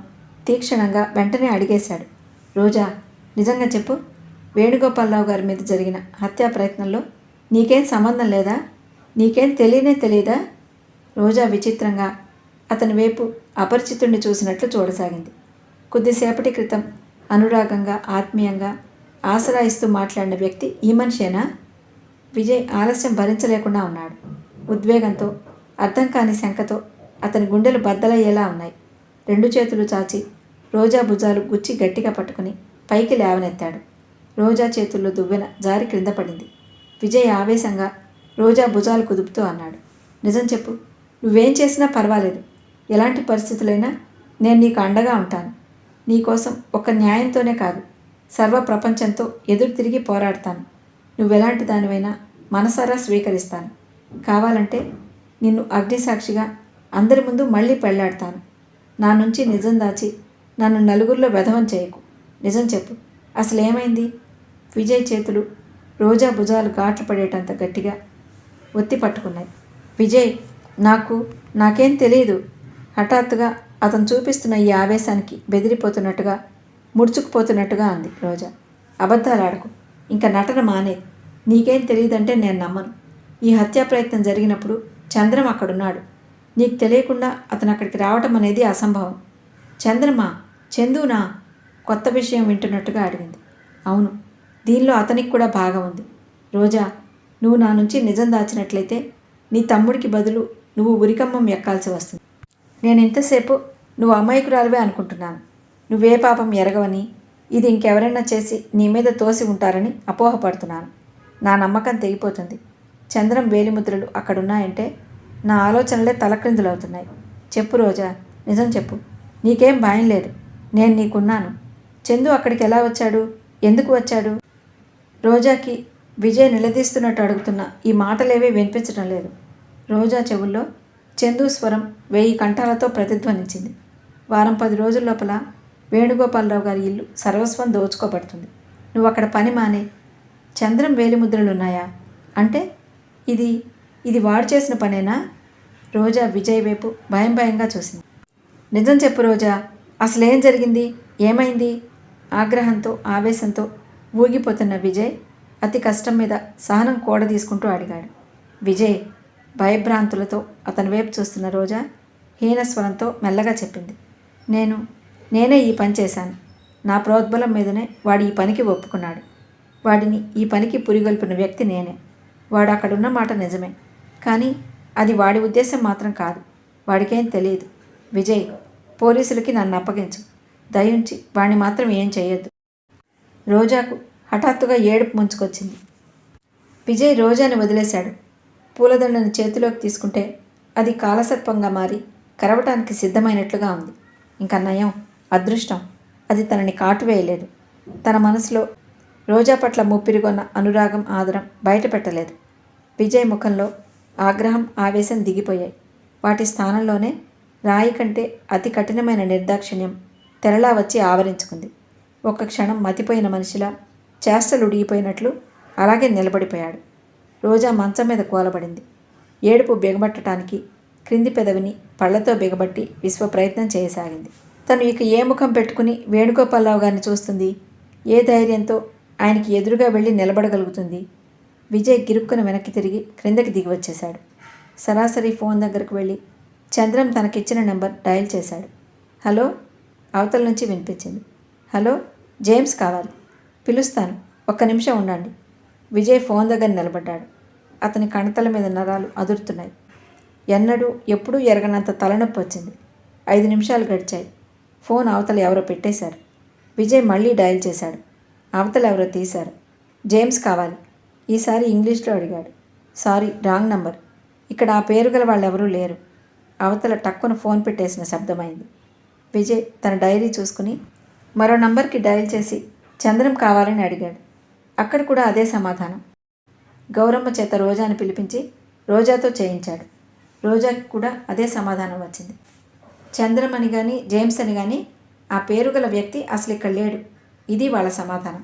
తీక్షణంగా వెంటనే అడిగేశాడు. రోజా, నిజంగా చెప్పు, వేణుగోపాలరావు గారి మీద జరిగిన హత్యా ప్రయత్నంలో నీకేం సంబంధం లేదా? నీకేం తెలియదా? రోజా విచిత్రంగా అతని వైపు అపరిచితుణ్ణి చూసినట్లు చూడసాగింది. కొద్దిసేపటి క్రితం అనురాగంగా, ఆత్మీయంగా, ఆసరా ఇస్తూ మాట్లాడిన వ్యక్తి ఈ మనిషేనా? విజయ్ ఆలస్యం భరించలేకుండా ఉన్నాడు. ఉద్వేగంతో, అర్థం కాని శంకతో అతని గుండెలు బద్దలయ్యేలా ఉన్నాయి. 2 చేతులు చాచి రోజా భుజాలు గుచ్చి గట్టిగా పట్టుకుని పైకి లేవనెత్తాడు. రోజా చేతుల్లో దువ్వెన జారి క్రింద పడింది. విజయ్ ఆవేశంగా రోజా భుజాలు కుదుపుతూ అన్నాడు. నిజం చెప్పు, నువ్వేం చేసినా పర్వాలేదు. ఎలాంటి పరిస్థితులైనా నేను నీకు అండగా ఉంటాను. నీకోసం ఒక్క న్యాయంతోనే కాదు, సర్వ ప్రపంచంతో ఎదురు తిరిగి పోరాడతాను. నువ్వెలాంటి దానివైనా మనసారా స్వీకరిస్తాను. కావాలంటే నిన్ను అగ్నిసాక్షిగా అందరి ముందు మళ్ళీ పెళ్లాడతాను. నా నుంచి నిజం దాచి నన్ను నలుగురిలో వెధవం చేయకు. నిజం చెప్పు, అసలేమైంది? విజయ్ చేతులు రోజా భుజాలు ఘాట్లు పడేటంత గట్టిగా ఒత్తి పట్టుకున్నాయి. విజయ్, నాకేం తెలియదు. హఠాత్తుగా అతను చూపిస్తున్న ఈ ఆవేశానికి బెదిరిపోతున్నట్టుగా, ముడుచుకుపోతున్నట్టుగా అంది రోజా. అబద్ధాలాడకు, ఇంకా నటన మానే. నీకేం తెలియదంటే నేను నమ్మను. ఈ హత్యా ప్రయత్నం జరిగినప్పుడు చంద్రం అక్కడున్నాడు. నీకు తెలియకుండా అతను అక్కడికి రావటం అనేది అసంభవం. చంద్రమా? చందునా? కొత్త విషయం వింటున్నట్టుగా అడిగింది. అవును, దీనిలో అతనికి కూడా భాగం ఉంది. రోజా, నువ్వు నా నుంచి నిజం దాచినట్లయితే నీ తమ్ముడికి బదులు నువ్వు ఉరికమ్మం ఎక్కాల్సి వస్తుంది. నేను ఇంతసేపు నువ్వు అమాయకురాలివే అనుకుంటున్నాను. నువ్వే పాపం ఎరగవని, ఇది ఇంకెవరైనా చేసి నీ మీద తోసి ఉంటారని అపోహపడుతున్నాను. నా నమ్మకం తెగిపోతుంది. చంద్రం వేలిముద్రలు అక్కడున్నాయంటే నా ఆలోచనలే తలక్రిందులవుతున్నాయి. చెప్పు రోజా, నిజం చెప్పు. నీకేం భయం లేదు, నేను నీకున్నాను. చందు అక్కడికి ఎలా వచ్చాడు? ఎందుకు వచ్చాడు? రోజాకి విజయ్ నిలదీస్తున్నట్టు అడుగుతున్న ఈ మాటలేవీ వినిపించడం లేదు. రోజా చెవుల్లో చందు స్వరం 1000 కంఠాలతో ప్రతిధ్వనించింది. వారం 10 రోజుల లోపల వేణుగోపాలరావు గారి ఇల్లు సర్వస్వం దోచుకోబడుతుంది. నువ్వు అక్కడ పని మానే. చంద్రం వేలిముద్రలున్నాయా? అంటే ఇది వాడు చేసిన పనేనా? రోజా విజయ్ వైపు భయంగా చూసింది. నిజం చెప్పు రోజా, అసలేం జరిగింది? ఏమైంది? ఆగ్రహంతో, ఆవేశంతో ఊగిపోతున్న విజయ్ అతి కష్టం మీద సహనం కూడదీసుకుంటూ అడిగాడు. విజయ్ భయభ్రాంతులతో అతని వైపు చూస్తున్న రోజా హీనస్వరంతో మెల్లగా చెప్పింది. నేనే ఈ పని చేశాను. నా ప్రోద్బలం మీదనే వాడు ఈ పనికి ఒప్పుకున్నాడు. వాడిని ఈ పనికి పురిగొల్పిన వ్యక్తి నేనే. వాడు అక్కడున్న మాట నిజమే, కానీ అది వాడి ఉద్దేశం మాత్రం కాదు. వాడికేం తెలియదు. విజయ్, పోలీసులకి నన్ను అప్పగించు. దయించి వాడిని మాత్రం ఏం చేయొద్దు. రోజాకు హఠాత్తుగా ఏడుపు ముంచుకొచ్చింది. విజయ్ రోజాని వదిలేశాడు. పూలదండను చేతిలోకి తీసుకుంటే అది కాలసర్పంగా మారి కరవటానికి సిద్ధమైనట్లుగా ఉంది. ఇంకా నయం, అదృష్టం, అది తనని కాటువేయలేదు. తన మనసులో రోజా పట్ల ముప్పిరిగొన్న అనురాగం, ఆదరం బయటపెట్టలేదు. విజయ్ ముఖంలో ఆగ్రహం, ఆవేశం దిగిపోయాయి. వాటి స్థానంలోనే రాయి కంటే అతి కఠినమైన నిర్దాక్షిణ్యం తెరలా వచ్చి ఆవరించుకుంది. ఒక్క క్షణం మతిపోయిన మనిషిలా చేష్టలు ఉడిగిపోయినట్లు అలాగే నిలబడిపోయాడు. రోజా మంచం మీద కూలబడింది. ఏడుపు బిగబట్టడానికి క్రింది పెదవిని పళ్లతో బిగబట్టి విశ్వ ప్రయత్నం చేయసాగింది. తను ఇక ఏ ముఖం పెట్టుకుని వేణుగోపాలరావు గారిని చూస్తుంది? ఏ ధైర్యంతో ఆయనకి ఎదురుగా వెళ్ళి నిలబడగలుగుతుంది? విజయ్ గిరుక్కున వెనక్కి తిరిగి క్రిందకి దిగి వచ్చేశాడు. సరాసరి ఫోన్ దగ్గరకు వెళ్ళి చంద్రం తనకిచ్చిన నెంబర్ డయల్ చేశాడు. హలో, అవతల నుంచి వినిపించింది. హలో, జేమ్స్ కావాలి. పిలుస్తాను, ఒక్క నిమిషం ఉండండి. విజయ్ ఫోన్ దగ్గర నిలబడ్డాడు. అతని కణతల మీద నరాలు అదురుతున్నాయి. ఎన్నడూ ఎప్పుడూ ఎరగనంత తలనొప్పి వచ్చింది. 5 నిమిషాలు గడిచాయి. ఫోన్ అవతల ఎవరో పెట్టేశారు. విజయ్ మళ్ళీ డయల్ చేశాడు. అవతల ఎవరో తీశారు. జేమ్స్ కావాలి. ఈసారి ఇంగ్లీష్లో అడిగాడు. Sorry, wrong number. ఇక్కడ ఆ పేరు గల వాళ్ళెవరూ లేరు. అవతల టక్కున ఫోన్ పెట్టేసిన శబ్దమైంది. విజయ్ తన డైరీ చూసుకుని మరో నంబర్కి డయల్ చేసి చంద్రం కావాలని అడిగాడు. అక్కడ కూడా అదే సమాధానం. గౌరమ్మ చేత రోజాని పిలిపించి రోజాతో చేయించాడు. రోజాకి కూడా అదే సమాధానం వచ్చింది. చంద్రం అని కానీ జేమ్స్ అని కానీ ఆ పేరు గల వ్యక్తి అసలు ఇక్కడ లేడు. ఇది వాళ్ళ సమాధానం.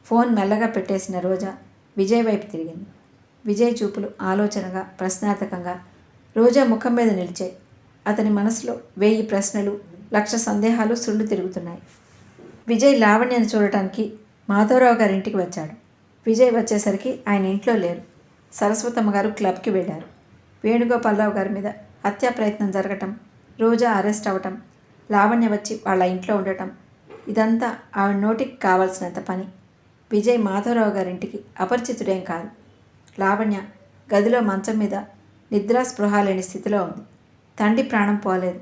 ఫోన్ మెల్లగా పెట్టేసిన రోజా విజయ్ వైపు తిరిగింది. విజయ్ చూపులు ఆలోచనగా, ప్రశ్నార్థకంగా రోజా ముఖం మీద నిలిచాయి. అతని మనసులో 1000 ప్రశ్నలు, 1,00,000 సందేహాలు సుళ్ళు తిరుగుతున్నాయి. విజయ్ లావణ్యను చూడటానికి మాధవరావు గారి ఇంటికి వచ్చాడు. విజయ్ వచ్చేసరికి ఆయన ఇంట్లో లేరు. సరస్వతమ్మ గారు క్లబ్కి వెళ్ళారు. వేణుగోపాలరావు గారి మీద హత్యా ప్రయత్నం జరగటం, రోజా అరెస్ట్ అవ్వటం, లావణ్య వచ్చి వాళ్ళ ఇంట్లో ఉండటం, ఇదంతా ఆవిడ నోటికి కావాల్సినంత పని. విజయ్ మాధవరావు గారింటికి అపరిచితుడేం కాదు. లావణ్య గదిలో మంచం మీద నిద్రా స్పృహ లేని స్థితిలో ఉంది. తండ్రి ప్రాణం పోలేదు.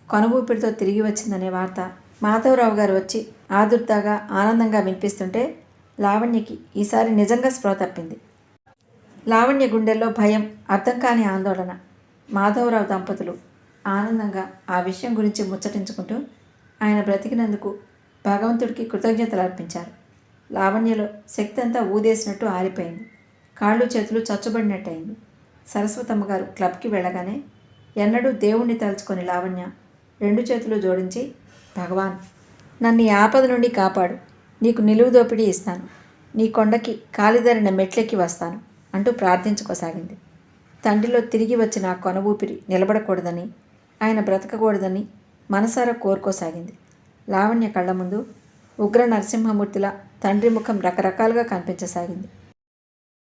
కొనవూపిడితో తిరిగి వచ్చిందనే వార్త మాధవరావు గారు వచ్చి ఆదుర్దాగా, ఆనందంగా వినిపిస్తుంటే లావణ్యకి ఈసారి నిజంగా స్పృహ తప్పింది. లావణ్య గుండెల్లో భయం, అర్థం కాని ఆందోళన. మాధవరావు దంపతులు ఆనందంగా ఆ విషయం గురించి ముచ్చటించుకుంటూ ఆయన బ్రతికినందుకు భగవంతుడికి కృతజ్ఞతలు అర్పించారు. లావణ్యలో శక్తి అంతా ఊదేసినట్టు ఆరిపోయింది. కాళ్ళు చేతులు చచ్చుబడినట్టయింది. సరస్వతమ్మ గారు క్లబ్కి వెళ్ళగానే ఎన్నడూ దేవుణ్ణి తలుచుకొని లావణ్య 2 చేతులు జోడించి, భగవాన్, నన్ను ఈ ఆపద నుండి కాపాడు. నీకు నిలువు దోపిడీ ఇస్తాను. నీ కొండకి కాలిదరిన మెట్లెక్కి వస్తాను అంటూ ప్రార్థించుకోసాగింది. తండ్రిలో తిరిగి వచ్చిన ఆ కొన ఊపిరి నిలబడకూడదని, ఆయన బ్రతకకూడదని మనసారా కోరుకోసాగింది. లావణ్య కళ్ళ ముందు ఉగ్ర నరసింహమూర్తిలా తండ్రి ముఖం రకరకాలుగా కనిపించసాగింది.